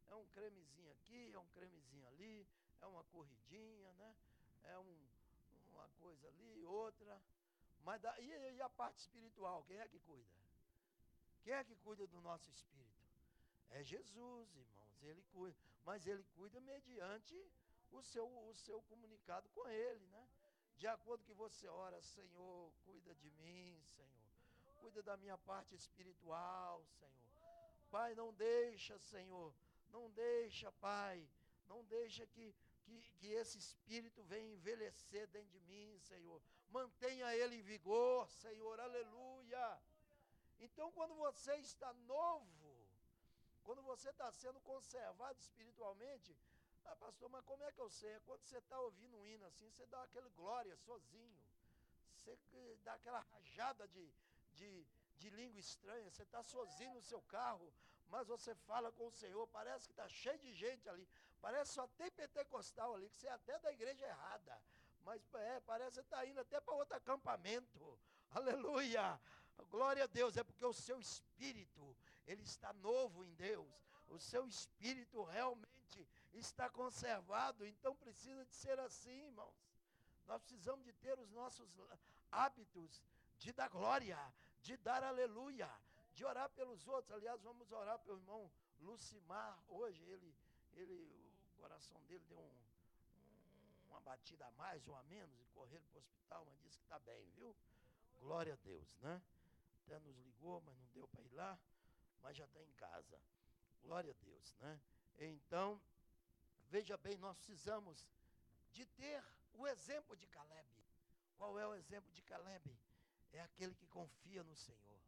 S3: é um cremezinho aqui, é um cremezinho ali, é uma corridinha, né? É uma coisa ali, outra. Mas e a parte espiritual, quem é que cuida? Quem é que cuida do nosso espírito? É Jesus, irmãos, ele cuida. Mas ele cuida mediante o seu comunicado com ele, né? De acordo que você ora, Senhor, cuida de mim, Senhor. Cuida da minha parte espiritual, Senhor. Pai, não deixa, Senhor. Não deixa, Pai. Não deixa que esse espírito venha envelhecer dentro de mim, Senhor. Mantenha ele em vigor, Senhor. Aleluia. Então, quando você está novo, quando você está sendo conservado espiritualmente, pastor, mas como é que eu sei? Quando você está ouvindo um hino assim, você dá aquela glória sozinho. Você dá aquela rajada de língua estranha. Você está sozinho no seu carro, mas você fala com o Senhor. Parece que está cheio de gente ali. Parece que só tem pentecostal ali, que você é até da igreja errada. Mas parece que você está indo até para outro acampamento. Aleluia! Glória a Deus, é porque o seu espírito, ele está novo em Deus. O seu espírito realmente está conservado, então precisa de ser assim, irmãos. Nós precisamos de ter os nossos hábitos de dar glória, de dar aleluia, de orar pelos outros. Aliás, vamos orar pelo irmão Lucimar. Hoje o coração dele deu uma batida a mais ou a menos, e correram para o hospital, mas disse que está bem, viu? Glória a Deus, né? Até nos ligou, mas não deu para ir lá, mas já está em casa. Glória a Deus, né? Então, veja bem, nós precisamos de ter o exemplo de Caleb. Qual é o exemplo de Caleb? É aquele que confia no Senhor.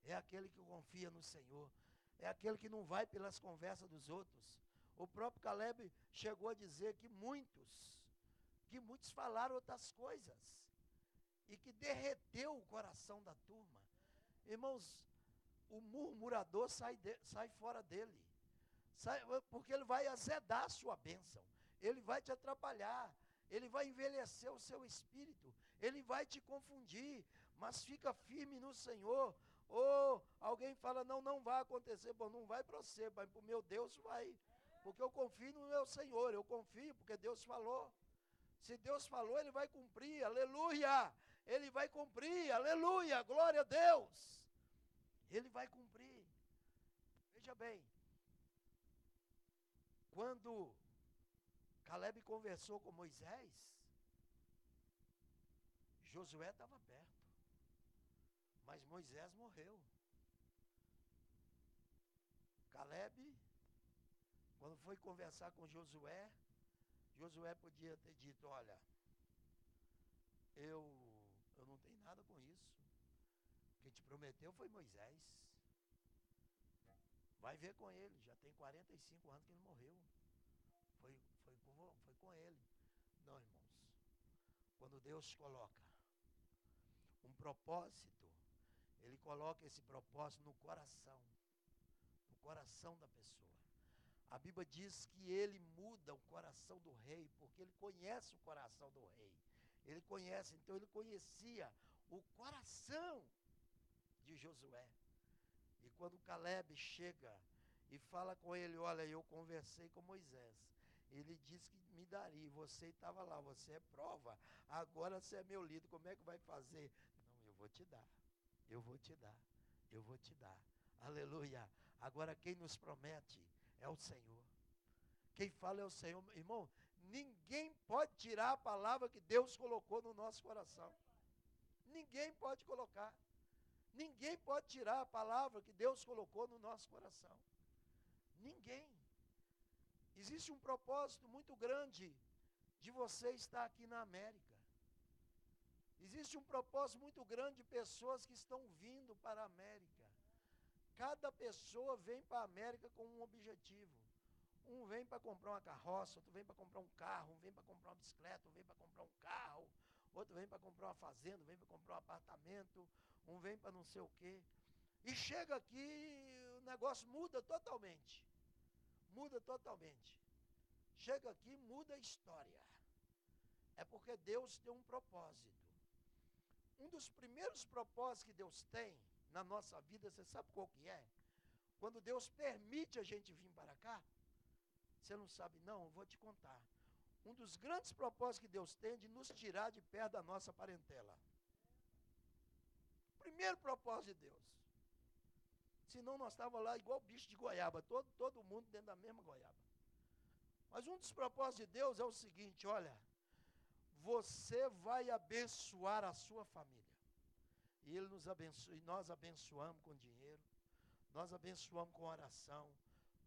S3: É aquele que confia no Senhor. É aquele que não vai pelas conversas dos outros. O próprio Caleb chegou a dizer que muitos falaram outras coisas. E que derreteu o coração da turma. Irmãos, o murmurador sai fora dele. Porque ele vai azedar a sua bênção. Ele vai te atrapalhar. Ele vai envelhecer o seu espírito. Ele vai te confundir. Mas fica firme no Senhor. Ou alguém fala, não vai acontecer. Bom, não vai para você, mas para o meu Deus vai. Porque eu confio no meu Senhor. Eu confio porque Deus falou. Se Deus falou, Ele vai cumprir. Aleluia! Ele vai cumprir. Aleluia! Glória a Deus! Ele vai cumprir. Veja bem. Quando Caleb conversou com Moisés, Josué estava perto. Mas Moisés morreu. Caleb, quando foi conversar com Josué, Josué podia ter dito, olha, eu não tenho nada com isso. Quem te prometeu foi Moisés. Vai ver com ele, já tem 45 anos que ele morreu. Foi com ele. Não, irmãos. Quando Deus coloca um propósito, Ele coloca esse propósito no coração da pessoa. A Bíblia diz que Ele muda o coração do rei, porque Ele conhece o coração do rei. Ele conhece, então Ele conhecia o coração de Josué. E quando Caleb chega e fala com ele, olha, eu conversei com Moisés. Ele disse que me daria, você estava lá, você é prova. Agora você é meu líder, como é que vai fazer? Não, eu vou te dar, eu vou te dar, eu vou te dar. Aleluia. Agora quem nos promete é o Senhor. Quem fala é o Senhor. Irmão, ninguém pode tirar a palavra que Deus colocou no nosso coração. Ninguém pode colocar. Ninguém pode tirar a palavra que Deus colocou no nosso coração. Ninguém. Existe um propósito muito grande de você estar aqui na América. Existe um propósito muito grande de pessoas que estão vindo para a América. Cada pessoa vem para a América com um objetivo. Um vem para comprar uma carroça, outro vem para comprar um carro, um vem para comprar uma bicicleta, um vem para comprar um carro, outro vem para comprar uma fazenda, um vem para comprar um apartamento, um vem para não sei o quê. E chega aqui, o negócio muda totalmente. Muda totalmente. Chega aqui, muda a história. É porque Deus tem um propósito. Um dos primeiros propósitos que Deus tem na nossa vida, você sabe qual que é? Quando Deus permite a gente vir para cá, você não sabe não, eu vou te contar. Um dos grandes propósitos que Deus tem é de nos tirar de perto da nossa parentela. Primeiro propósito de Deus. Senão nós estávamos lá igual bicho de goiaba, todo mundo dentro da mesma goiaba. Mas um dos propósitos de Deus é o seguinte, olha, você vai abençoar a sua família. E Ele nos abençoa, e nós abençoamos com dinheiro, nós abençoamos com oração,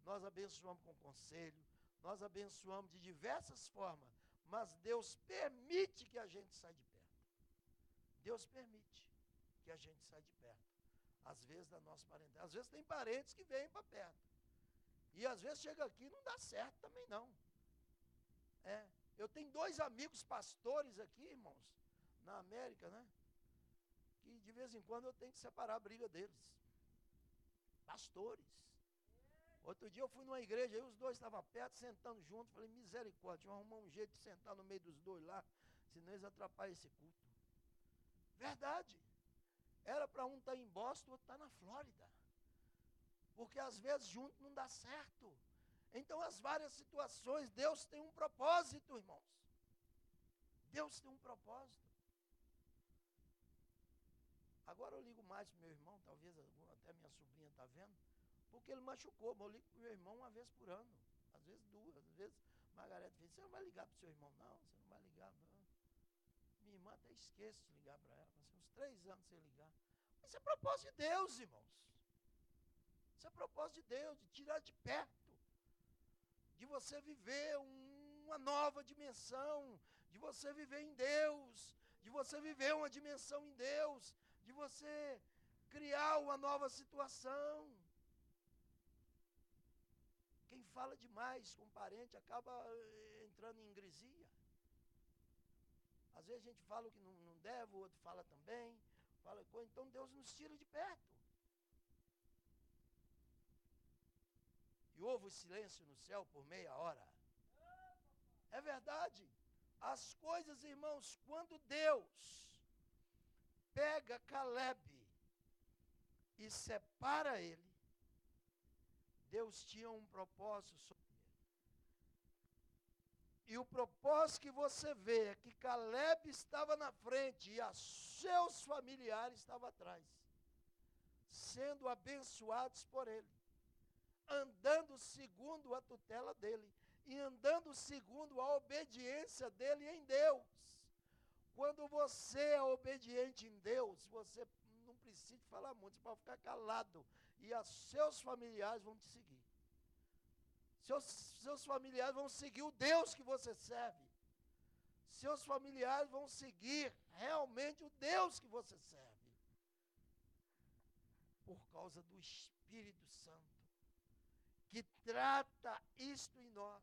S3: nós abençoamos com conselho, nós abençoamos de diversas formas, mas Deus permite que a gente saia de perto. Deus permite que a gente saia de perto. Às vezes da nossa parentela. Às vezes tem parentes que vêm para perto. E às vezes chega aqui e não dá certo também não. Eu tenho 2 amigos pastores aqui, irmãos, na América, né? Que de vez em quando eu tenho que separar a briga deles. Pastores. Outro dia eu fui numa igreja, aí os 2 estavam perto, sentando juntos. Falei, misericórdia, vamos arrumar um jeito de sentar no meio dos 2 lá, senão eles atrapalham esse culto. Verdade. Era para um estar em Boston, o outro estar na Flórida. Porque às vezes junto não dá certo. Então as várias situações, Deus tem um propósito, irmãos. Deus tem um propósito. Agora eu ligo mais para meu irmão, talvez até minha sobrinha está vendo, porque ele machucou, mas eu ligo para o meu irmão uma vez por ano. Às vezes 2, às vezes Margarete diz, você não vai ligar para o seu irmão? Não, você não vai ligar. Não. Minha irmã até esquece de ligar para ela. Passei uns 3 anos sem ligar. Mas isso é propósito de Deus, irmãos. Isso é propósito de Deus, de tirar de perto. De você viver uma nova dimensão. De você viver em Deus. De você viver uma dimensão em Deus. De você criar uma nova situação. Quem fala demais com parente acaba entrando em ingresia. Às vezes a gente fala o que não deve, o outro fala também. Então Deus nos tira de perto. E houve silêncio no céu por meia hora. É verdade. As coisas, irmãos, quando Deus pega Caleb e separa ele, Deus tinha um propósito sobre ele. E o propósito que você vê é que Caleb estava na frente e seus familiares estavam atrás, sendo abençoados por ele, andando segundo a tutela dele e andando segundo a obediência dele em Deus. Quando você é obediente em Deus, você não precisa falar muito, você pode ficar calado e os seus familiares vão te seguir. Seus familiares vão seguir o Deus que você serve. Seus familiares vão seguir realmente o Deus que você serve. Por causa do Espírito Santo, que trata isto em nós.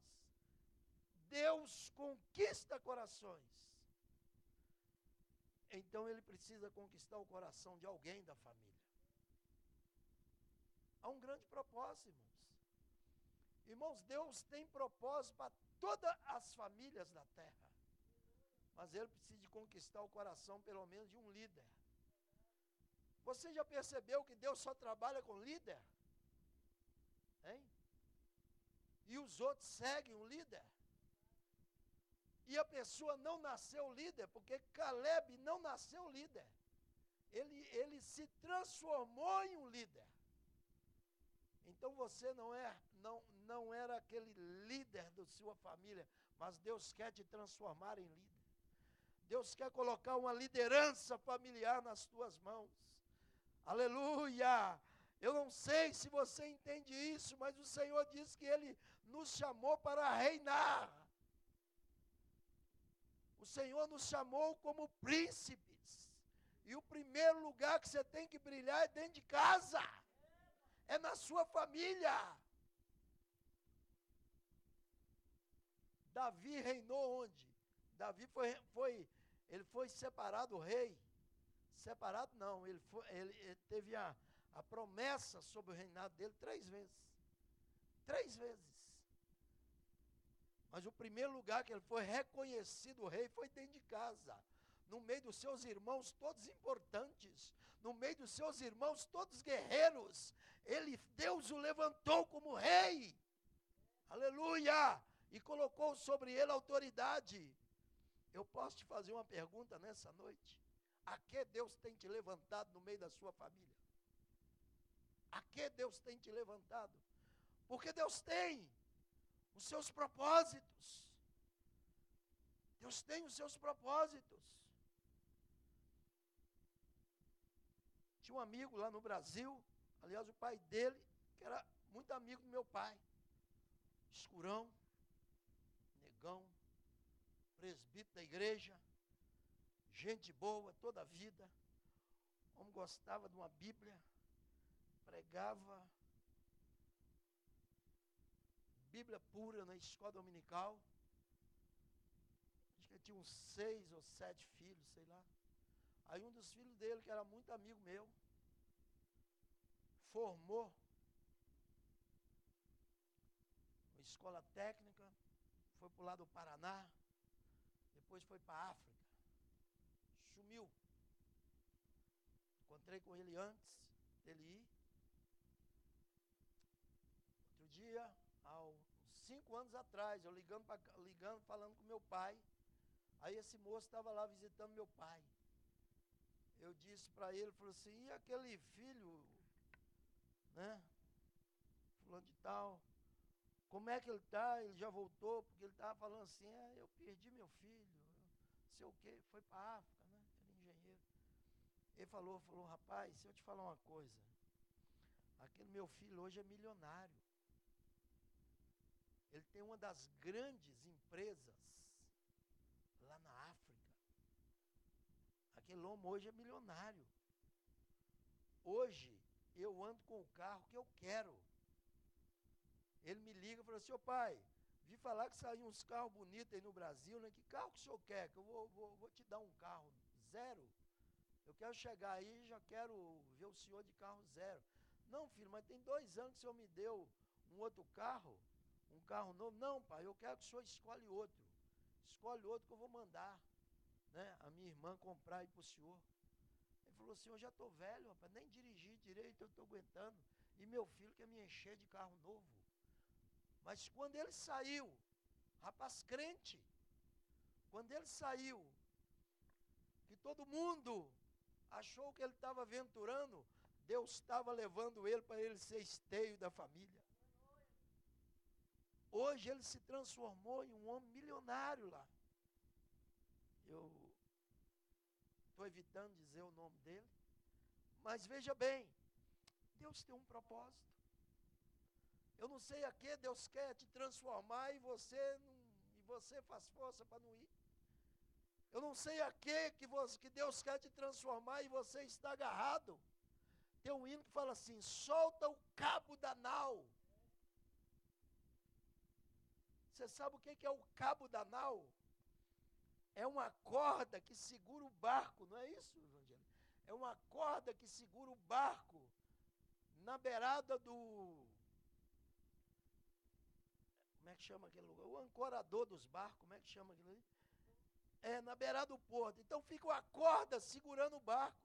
S3: Deus conquista corações. Então ele precisa conquistar o coração de alguém da família. Há um grande propósito, irmãos. Irmãos, Deus tem propósito para todas as famílias da terra. Mas ele precisa de conquistar o coração, pelo menos, de um líder. Você já percebeu que Deus só trabalha com líder? Hein? E os outros seguem o líder? E a pessoa não nasceu líder, porque Caleb não nasceu líder. Ele se transformou em um líder. Então você não era aquele líder da sua família, mas Deus quer te transformar em líder. Deus quer colocar uma liderança familiar nas tuas mãos. Aleluia! Eu não sei se você entende isso, mas o Senhor diz que Ele nos chamou para reinar. O Senhor nos chamou como príncipes. E o primeiro lugar que você tem que brilhar é dentro de casa. É na sua família. Davi reinou onde? Davi ele foi separado rei. Separado não, ele teve a promessa sobre o reinado dele 3 vezes. 3 vezes. Mas o primeiro lugar que ele foi reconhecido rei foi dentro de casa. No meio dos seus irmãos todos importantes. No meio dos seus irmãos todos guerreiros. Deus o levantou como rei. Aleluia! e colocou sobre ele autoridade. Eu posso te fazer uma pergunta nessa noite? A que Deus tem te levantado no meio da sua família? A que Deus tem te levantado? Porque Deus tem os seus propósitos. Deus tem os seus propósitos. Tinha um amigo lá no Brasil, aliás, o pai dele, que era muito amigo do meu pai. Escurão, negão, presbítero da igreja, gente boa toda a vida. O homem gostava de uma Bíblia, pregava Bíblia pura na escola dominical. Acho que ele tinha uns 6 ou 7 filhos, sei lá. Aí um dos filhos dele, que era muito amigo meu, formou uma escola técnica, foi para o lado do Paraná, depois foi para a África, sumiu. Encontrei com ele antes dele ir. Outro dia, há uns 5 anos atrás, eu ligando, falando com meu pai. Aí esse moço estava lá visitando meu pai. Eu disse para ele, falou assim, e aquele filho, né, fulano de tal, como é que ele está? Ele já voltou? Porque ele estava falando assim, eu perdi meu filho, não sei o quê, foi para a África, né, ele é engenheiro. Ele falou, rapaz, se eu te falar uma coisa, aquele meu filho hoje é milionário. Ele tem uma das grandes empresas lá na África. Aquele homem hoje é milionário. Hoje eu ando com o carro que eu quero. Ele me liga e fala assim, ô pai, vi falar que saiu uns carros bonitos aí no Brasil, né? Que carro que o senhor quer? Que eu vou te dar um carro zero. Eu quero chegar aí e já quero ver o senhor de carro zero. Não, filho, mas tem 2 anos que o senhor me deu um outro carro, um carro novo. Não, pai, eu quero que o senhor escolhe outro. Escolhe outro que eu vou mandar, né, a minha irmã comprar aí para o senhor. Ele falou assim, eu já estou velho, rapaz, nem dirigir direito eu estou aguentando. E meu filho quer me encher de carro novo. Mas quando ele saiu, rapaz crente, quando ele saiu, que todo mundo achou que ele estava aventurando, Deus estava levando ele para ele ser esteio da família. Hoje ele se transformou em um homem milionário lá. Eu estou evitando dizer o nome dele, mas veja bem, Deus tem um propósito. Eu não sei a que Deus quer te transformar e você faz força para não ir. Eu não sei a que Deus quer te transformar e você está agarrado. Tem um hino que fala assim, solta o cabo da nau. Você sabe o que é o cabo da nau? É uma corda que segura o barco, não é isso, Evangelho? É uma corda que segura o barco na beirada do... Como é que chama aquele lugar? O ancorador dos barcos, como é que chama aquilo ali? É, na beirada do porto. Então fica uma corda segurando o barco.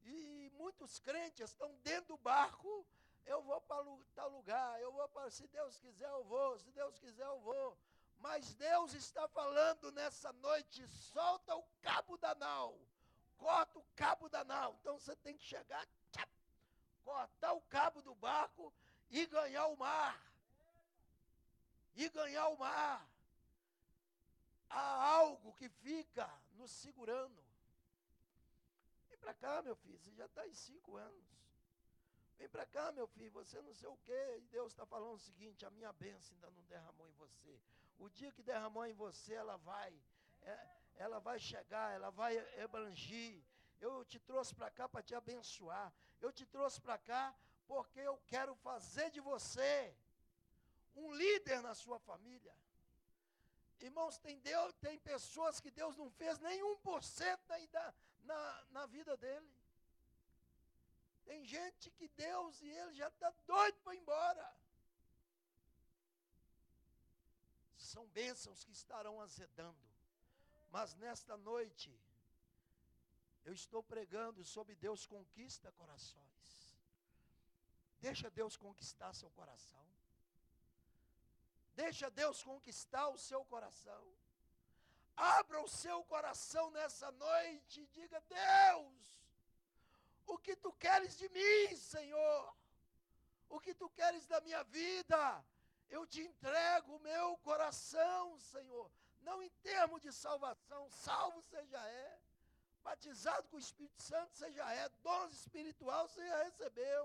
S3: E muitos crentes estão dentro do barco. Eu vou para tal lugar, eu vou para... Se Deus quiser eu vou, se Deus quiser eu vou. Mas Deus está falando nessa noite, solta o cabo da nau, corta o cabo da nau. Então você tem que chegar, cortar o cabo do barco e ganhar o mar. E ganhar o mar. Há algo que fica nos segurando. Vem para cá, meu filho, você já está em 5 anos. Vem para cá, meu filho, você não sei o quê. E Deus está falando o seguinte, a minha bênção ainda não derramou em você. O dia que derramou em você, ela vai chegar, ela vai abrangir. Eu te trouxe para cá para te abençoar. Eu te trouxe para cá porque eu quero fazer de você um líder na sua família. Irmãos, tem pessoas que Deus não fez nem 1% ainda na vida dele. Tem gente que Deus e ele já está doido para ir embora. São bênçãos que estarão azedando. Mas nesta noite, eu estou pregando sobre Deus conquista corações. Deixa Deus conquistar seu coração. Deixa Deus conquistar o seu coração. Abra o seu coração nessa noite e diga: Deus, o que tu queres de mim, Senhor? O que tu queres da minha vida? Eu te entrego o meu coração, Senhor. Não em termos de salvação, salvo você já é. Batizado com o Espírito Santo você já é. Dons espiritual você já recebeu.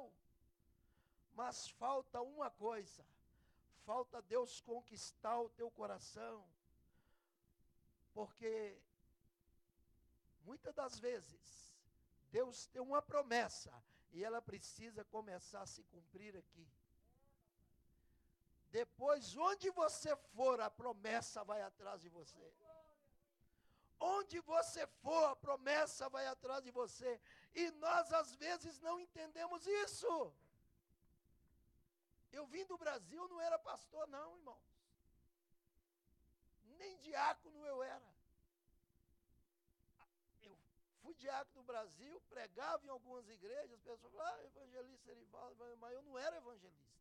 S3: Mas falta uma coisa. Falta Deus conquistar o teu coração. Porque muitas das vezes Deus tem uma promessa e ela precisa começar a se cumprir aqui. Depois, onde você for, a promessa vai atrás de você. Onde você for, a promessa vai atrás de você. E nós, às vezes, não entendemos isso. Eu vim do Brasil, não era pastor, não, irmãos. Nem diácono eu era. Eu fui diácono do Brasil, pregava em algumas igrejas, as pessoas falavam: evangelista Erivaldo, mas eu não era evangelista.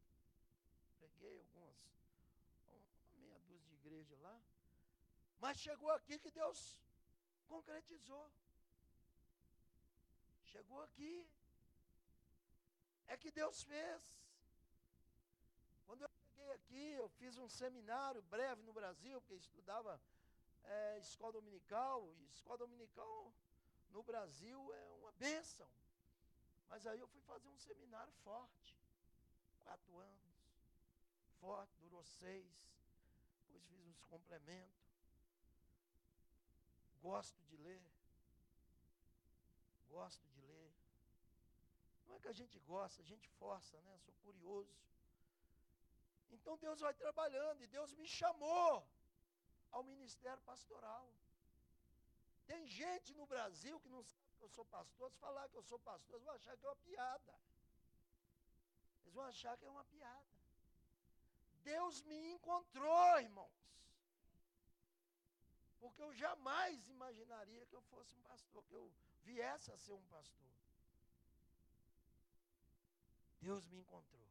S3: Preguei uma meia dúzia de igrejas lá. Mas chegou aqui que Deus concretizou. Chegou aqui. É que Deus fez. Quando eu cheguei aqui, eu fiz um seminário breve no Brasil, porque estudava escola dominical. E escola dominical no Brasil é uma bênção. Mas aí eu fui fazer um seminário forte. 4 anos. Forte, durou 6. Depois fiz uns complementos. Gosto de ler. Gosto de ler. Não é que a gente gosta, a gente força, né? Sou curioso. Então Deus vai trabalhando e Deus me chamou ao ministério pastoral. Tem gente no Brasil que não sabe que eu sou pastor. Se falar que eu sou pastor, eles vão achar que é uma piada. Eles vão achar que é uma piada. Deus me encontrou, irmãos. Porque eu jamais imaginaria que eu fosse um pastor, que eu viesse a ser um pastor. Deus me encontrou.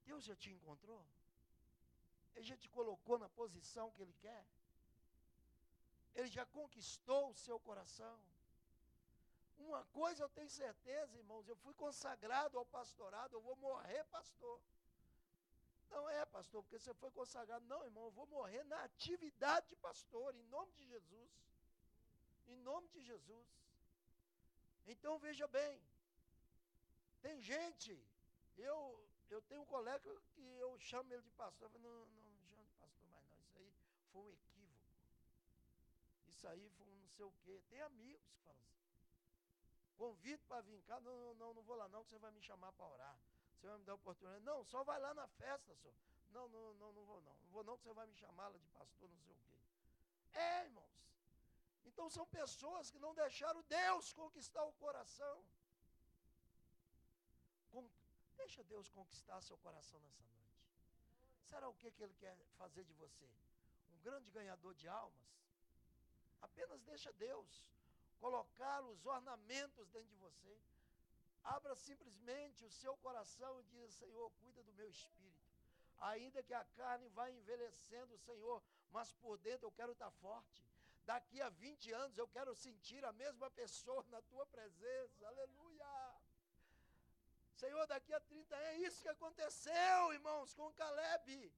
S3: Deus já te encontrou? Ele já te colocou na posição que Ele quer? Ele já conquistou o seu coração? Uma coisa eu tenho certeza, irmãos, eu fui consagrado ao pastorado, eu vou morrer pastor. Não é, pastor, porque você foi consagrado. Não, irmão, eu vou morrer na atividade de pastor, em nome de Jesus. Em nome de Jesus. Então, veja bem, tem gente, eu tenho um colega que eu chamo ele de pastor. Eu falo: não chamo de pastor mais não, isso aí foi um equívoco. Isso aí foi um não sei o quê. Tem amigos que falam assim: convido para vir cá, não vou lá não, que você vai me chamar para orar. Você vai me dar oportunidade. Não, só vai lá na festa, senhor. Não vou não. Não vou não, que você vai me chamar lá de pastor, não sei o quê. Irmãos. Então são pessoas que não deixaram Deus conquistar o coração. Deixa Deus conquistar seu coração nessa noite. Será o que Ele quer fazer de você? Um grande ganhador de almas? Apenas deixa Deus colocar os ornamentos dentro de você. Abra simplesmente o seu coração e diga: Senhor, cuida do meu espírito. Ainda que a carne vá envelhecendo, Senhor, mas por dentro eu quero estar forte. Daqui a 20 anos eu quero sentir a mesma pessoa na tua presença. Aleluia! Senhor, daqui a 30 anos, é isso que aconteceu, irmãos, com Caleb.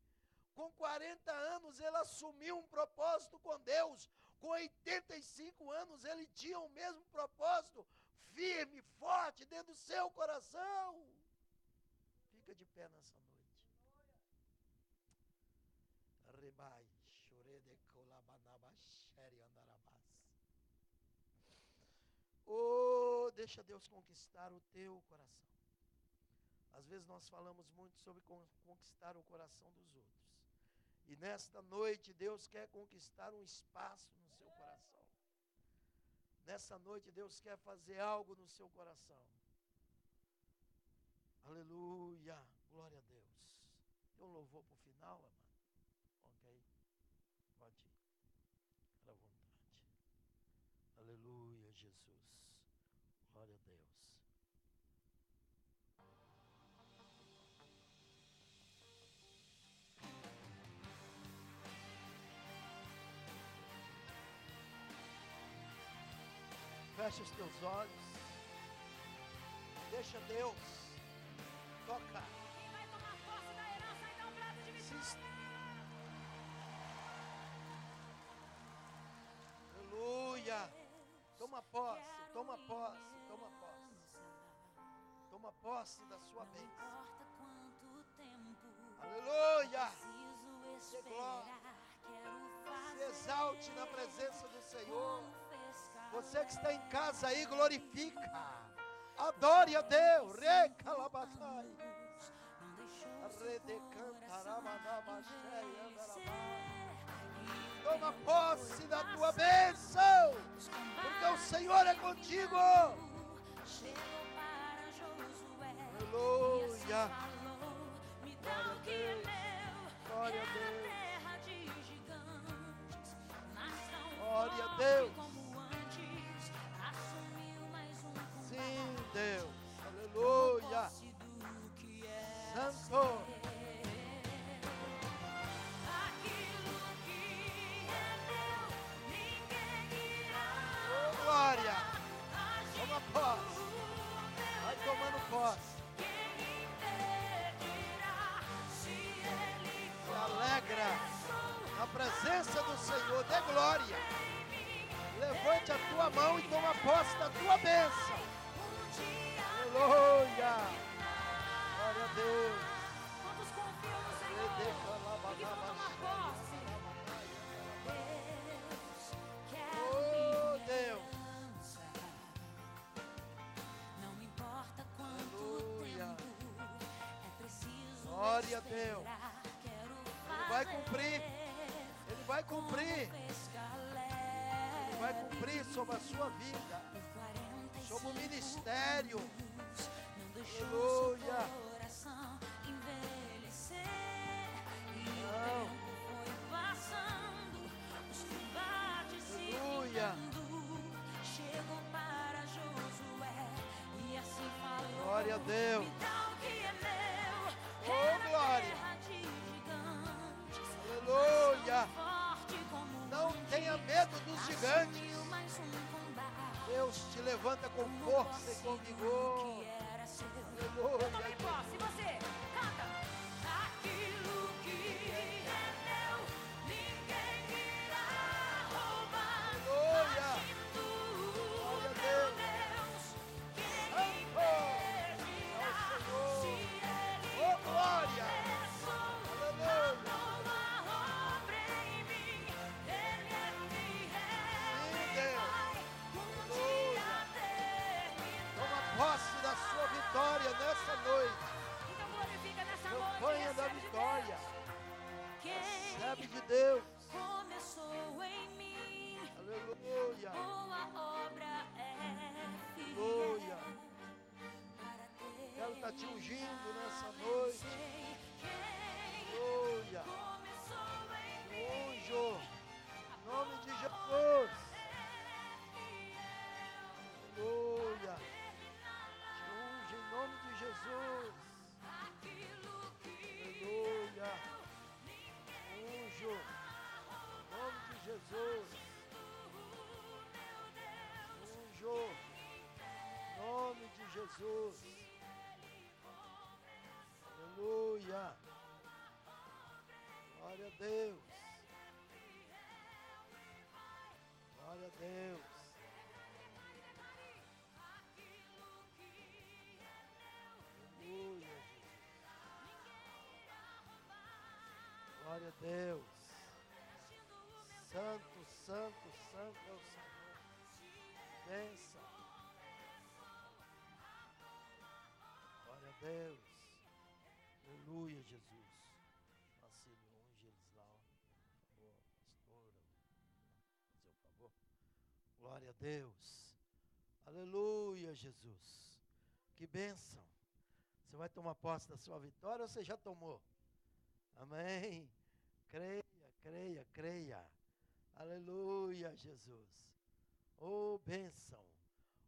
S3: Com 40 anos ele assumiu um propósito com Deus. Com 85 anos ele tinha o mesmo propósito, firme, forte, dentro do seu coração. Fica de pé nessa noite. Rebai, chorede colabanaba, xere andarabás. Oh, deixa Deus conquistar o teu coração. Às vezes nós falamos muito sobre conquistar o coração dos outros. E nesta noite Deus quer conquistar um espaço no seu coração. Nessa noite Deus quer fazer algo no seu coração. Aleluia, glória a Deus. Tem um louvor para o final, amado? Ok, pode ir, à vontade. Aleluia, Jesus, glória a Deus. Fecha os teus olhos. Deixa Deus. Toca.
S4: Quem vai tomar posse da herança e dar um brado de vitória?
S3: Aleluia. Toma posse, toma posse, toma posse. Toma posse da sua
S4: Não
S3: bênção.
S4: importa quanto tempo
S3: Aleluia.
S4: preciso
S3: Que glória.
S4: esperar, quero
S3: Se
S4: fazer
S3: exalte na presença do Senhor.
S4: como fez Caleb.
S3: Você que está em casa aí, glorifica. Adore a Deus. Recalabatai.
S4: Não deixou
S3: Toma posse da tua bênção, porque o Senhor é contigo.
S4: Chegou para Josué.
S3: Aleluia.
S4: Me dá o que é meu.
S3: Glória a
S4: Quero
S3: Deus.
S4: terra de gigantes. Nação
S3: Glória a
S4: forte
S3: Deus.
S4: como antes. Assumiu mais um combate.
S3: Sim, Deus. Aleluia.
S4: Posse do que era
S3: Santo.
S4: aquilo que é meu, ninguém irá.
S3: Oh, glória.
S4: Agir
S3: Toma posse.
S4: o meu
S3: Vai tomando posse.
S4: Quem impedirá se ele
S3: Se alegra na presença do Senhor. Dê glória. Levante a tua mão e toma posse da tua bênção. Aleluia. Glória a Deus.
S4: Quantos confiam no Senhor e que vão tomar posse? Deus quer
S3: Oh, Deus.
S4: não importa quanto
S3: Aleluia.
S4: tempo é preciso
S3: Glória a Deus.
S4: esperar, quero
S3: Ele vai cumprir. Ele vai cumprir. Ele vai cumprir sobre a sua vida, sobre o ministério. Aleluia.
S4: Coração envelhecer e o
S3: Não.
S4: tempo foi passando, os combates se
S3: Aleluia.
S4: findando. Chegou para Josué e assim falou:
S3: Glória a Deus.
S4: me dá o que é meu.
S3: Oh,
S4: Quero
S3: glória.
S4: terra de gigantes.
S3: Aleluia.
S4: Forte como
S3: Não
S4: antes.
S3: tenha medo dos gigantes.
S4: Assumiu mais um combate.
S3: Deus te levanta com força e com vigor.
S4: Que era seu.
S3: Aleluia.
S4: Tome posse, você canta. Aquilo que é meu, ninguém irá roubar.
S3: Aleluia.
S4: Agindo
S3: Glória a
S4: meu
S3: Deus.
S4: Deus, quem
S3: Santo
S4: impedirá?
S3: é o Senhor.
S4: Se ele
S3: Oh, glória.
S4: começou
S3: Aleluia.
S4: a obra em mim, ele é fiel
S3: Sim,
S4: e
S3: Deus.
S4: vai um dia terminar.
S3: Toma posse da sua vitória nessa noite.
S4: Então glorifica nessa noite.
S3: Campanha da
S4: Recebe de
S3: vitória.
S4: Deus.
S3: Recebe
S4: Quem
S3: de Deus.
S4: começou em mim,
S3: Aleluia.
S4: boa obra é
S3: Aleluia.
S4: fiel para ter.
S3: Quero estar te ungindo nessa noite.
S4: Sei quem
S3: Aleluia.
S4: começou em mim,
S3: Unjo. Em nome de Jesus. Aleluia. Te unge em nome de Jesus.
S4: aquilo que
S3: Aleluia. Unjo. Em nome de Jesus. Unjo. Em nome de Jesus. Aleluia. Glória a Deus. Glória a Deus. Aleluia, Jesus. Glória a Deus. Santo, santo, santo é o Senhor. Benção. Glória a Deus. Aleluia, Jesus. Marcelo, unge eles lá, ó. Por favor, pastora. Fazer o favor. Glória a Deus. Aleluia, Jesus. Que bênção. Você vai tomar posse da sua vitória ou você já tomou? Amém. Creia, creia, creia. Aleluia, Jesus. Oh, bênção.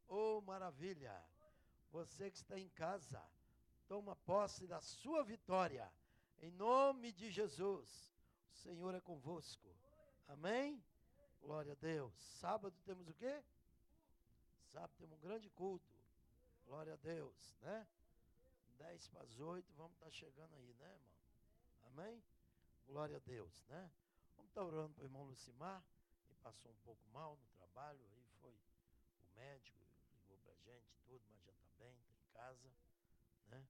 S3: Oh, maravilha. Você que está em casa, toma posse da sua vitória. Em nome de Jesus. O Senhor é convosco. Amém? Glória a Deus. Sábado temos o quê? sabe? Temos um grande culto. Glória a Deus, né? 7:50, vamos estar chegando aí, né, irmão? Amém? Glória a Deus, né? Vamos estar orando para o irmão Lucimar, que passou um pouco mal no trabalho, aí foi o médico, ligou para a gente, tudo, mas já está bem, está em casa, né?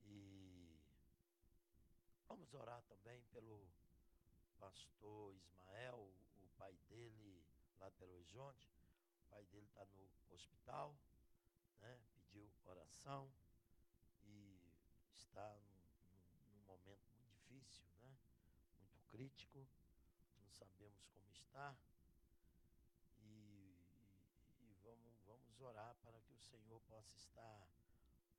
S3: E vamos orar também pelo pastor Ismael, o pai dele, lá de Belo Horizonte. O pai dele está no hospital, né? Pediu oração e está num momento muito difícil, né? Muito crítico, não sabemos como está. E vamos orar para que o Senhor possa estar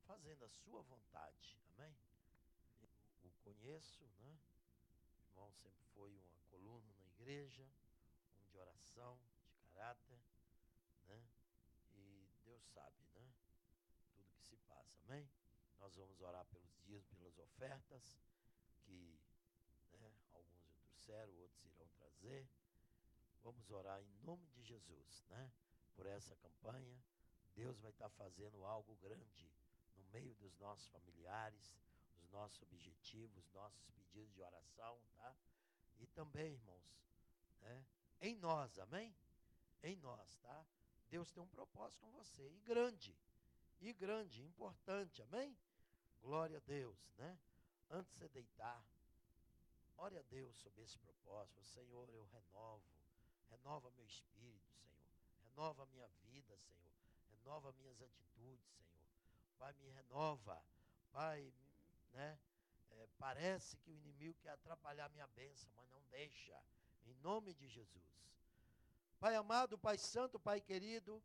S3: fazendo a sua vontade, amém? Eu o conheço, né? O irmão sempre foi uma coluna na igreja, um de oração, de caráter, né? E Deus sabe, né? Tudo que se passa, amém? Nós vamos orar pelos dias, pelas ofertas, que, né, alguns já trouxeram, outros irão trazer. Vamos orar em nome de Jesus, né? Por essa campanha. Deus vai estar fazendo algo grande no meio dos nossos familiares, os nossos objetivos, nossos pedidos de oração, tá? E também, irmãos, né? Em nós, amém? Em nós, tá? Deus tem um propósito com você, e grande, importante, amém? Glória a Deus, né? Antes de você deitar, ore a Deus sobre esse propósito. Senhor, eu renova meu espírito, Senhor, renova a minha vida, Senhor, renova minhas atitudes, Senhor. Pai, me renova, Pai, né? Parece que o inimigo quer atrapalhar minha bênção, mas não deixa, em nome de Jesus. Pai amado, Pai santo, Pai querido,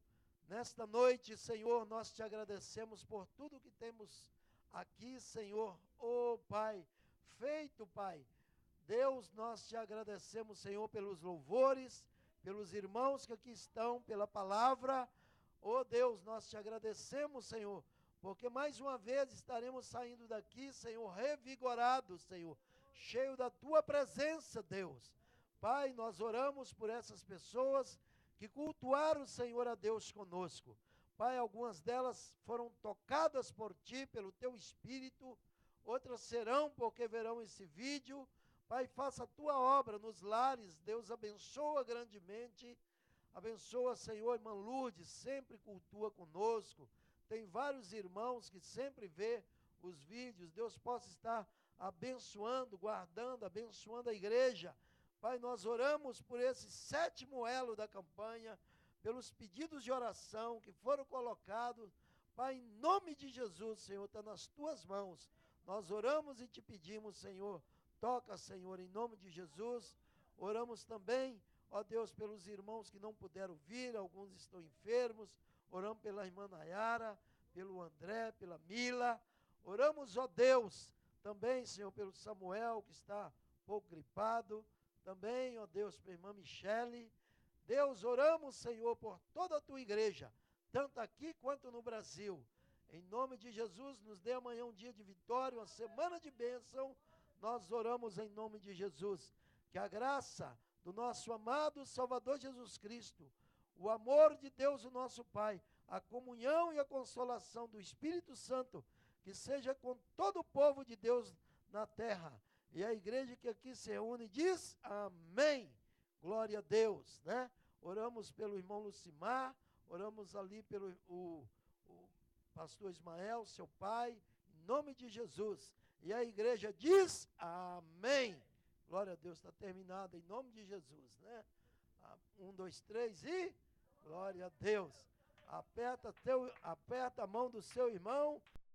S3: nesta noite, Senhor, nós te agradecemos por tudo que temos aqui, Senhor. Oh, Pai, feito, Pai. Deus, nós te agradecemos, Senhor, pelos louvores, pelos irmãos que aqui estão, pela palavra. Oh, Deus, nós te agradecemos, Senhor, porque mais uma vez estaremos saindo daqui, Senhor, revigorados, Senhor, cheio da tua presença, Deus. Pai, nós oramos por essas pessoas que cultuaram, Senhor, a Deus conosco. Pai, algumas delas foram tocadas por Ti, pelo Teu Espírito, outras serão porque verão esse vídeo. Pai, faça a Tua obra nos lares, Deus abençoa grandemente. Abençoa, Senhor, irmã Lourdes, sempre cultua conosco. Tem vários irmãos que sempre vê os vídeos. Deus possa estar abençoando, guardando, abençoando a igreja. Pai, nós oramos por esse 7º elo da campanha, pelos pedidos de oração que foram colocados. Pai, em nome de Jesus, Senhor, está nas Tuas mãos. Nós oramos e Te pedimos, Senhor, toca, Senhor, em nome de Jesus. Oramos também, ó Deus, pelos irmãos que não puderam vir, alguns estão enfermos. Oramos pela irmã Nayara, pelo André, pela Mila. Oramos, ó Deus, também, Senhor, pelo Samuel, que está um pouco gripado. Também, ó Deus, pela irmã Michele. Deus, oramos, Senhor, por toda a Tua igreja, tanto aqui quanto no Brasil. Em nome de Jesus, nos dê amanhã um dia de vitória, uma semana de bênção. Nós oramos em nome de Jesus. Que a graça do nosso amado Salvador Jesus Cristo, o amor de Deus, o nosso Pai, a comunhão e a consolação do Espírito Santo, que seja com todo o povo de Deus na terra. E a igreja que aqui se reúne diz amém. Glória a Deus, né? Oramos pelo irmão Lucimar, oramos ali pelo o pastor Ismael, seu pai, em nome de Jesus. E a igreja diz amém. Glória a Deus, está terminado em nome de Jesus, né? 1, 2, 3 e glória a Deus. Aperta a mão do seu irmão.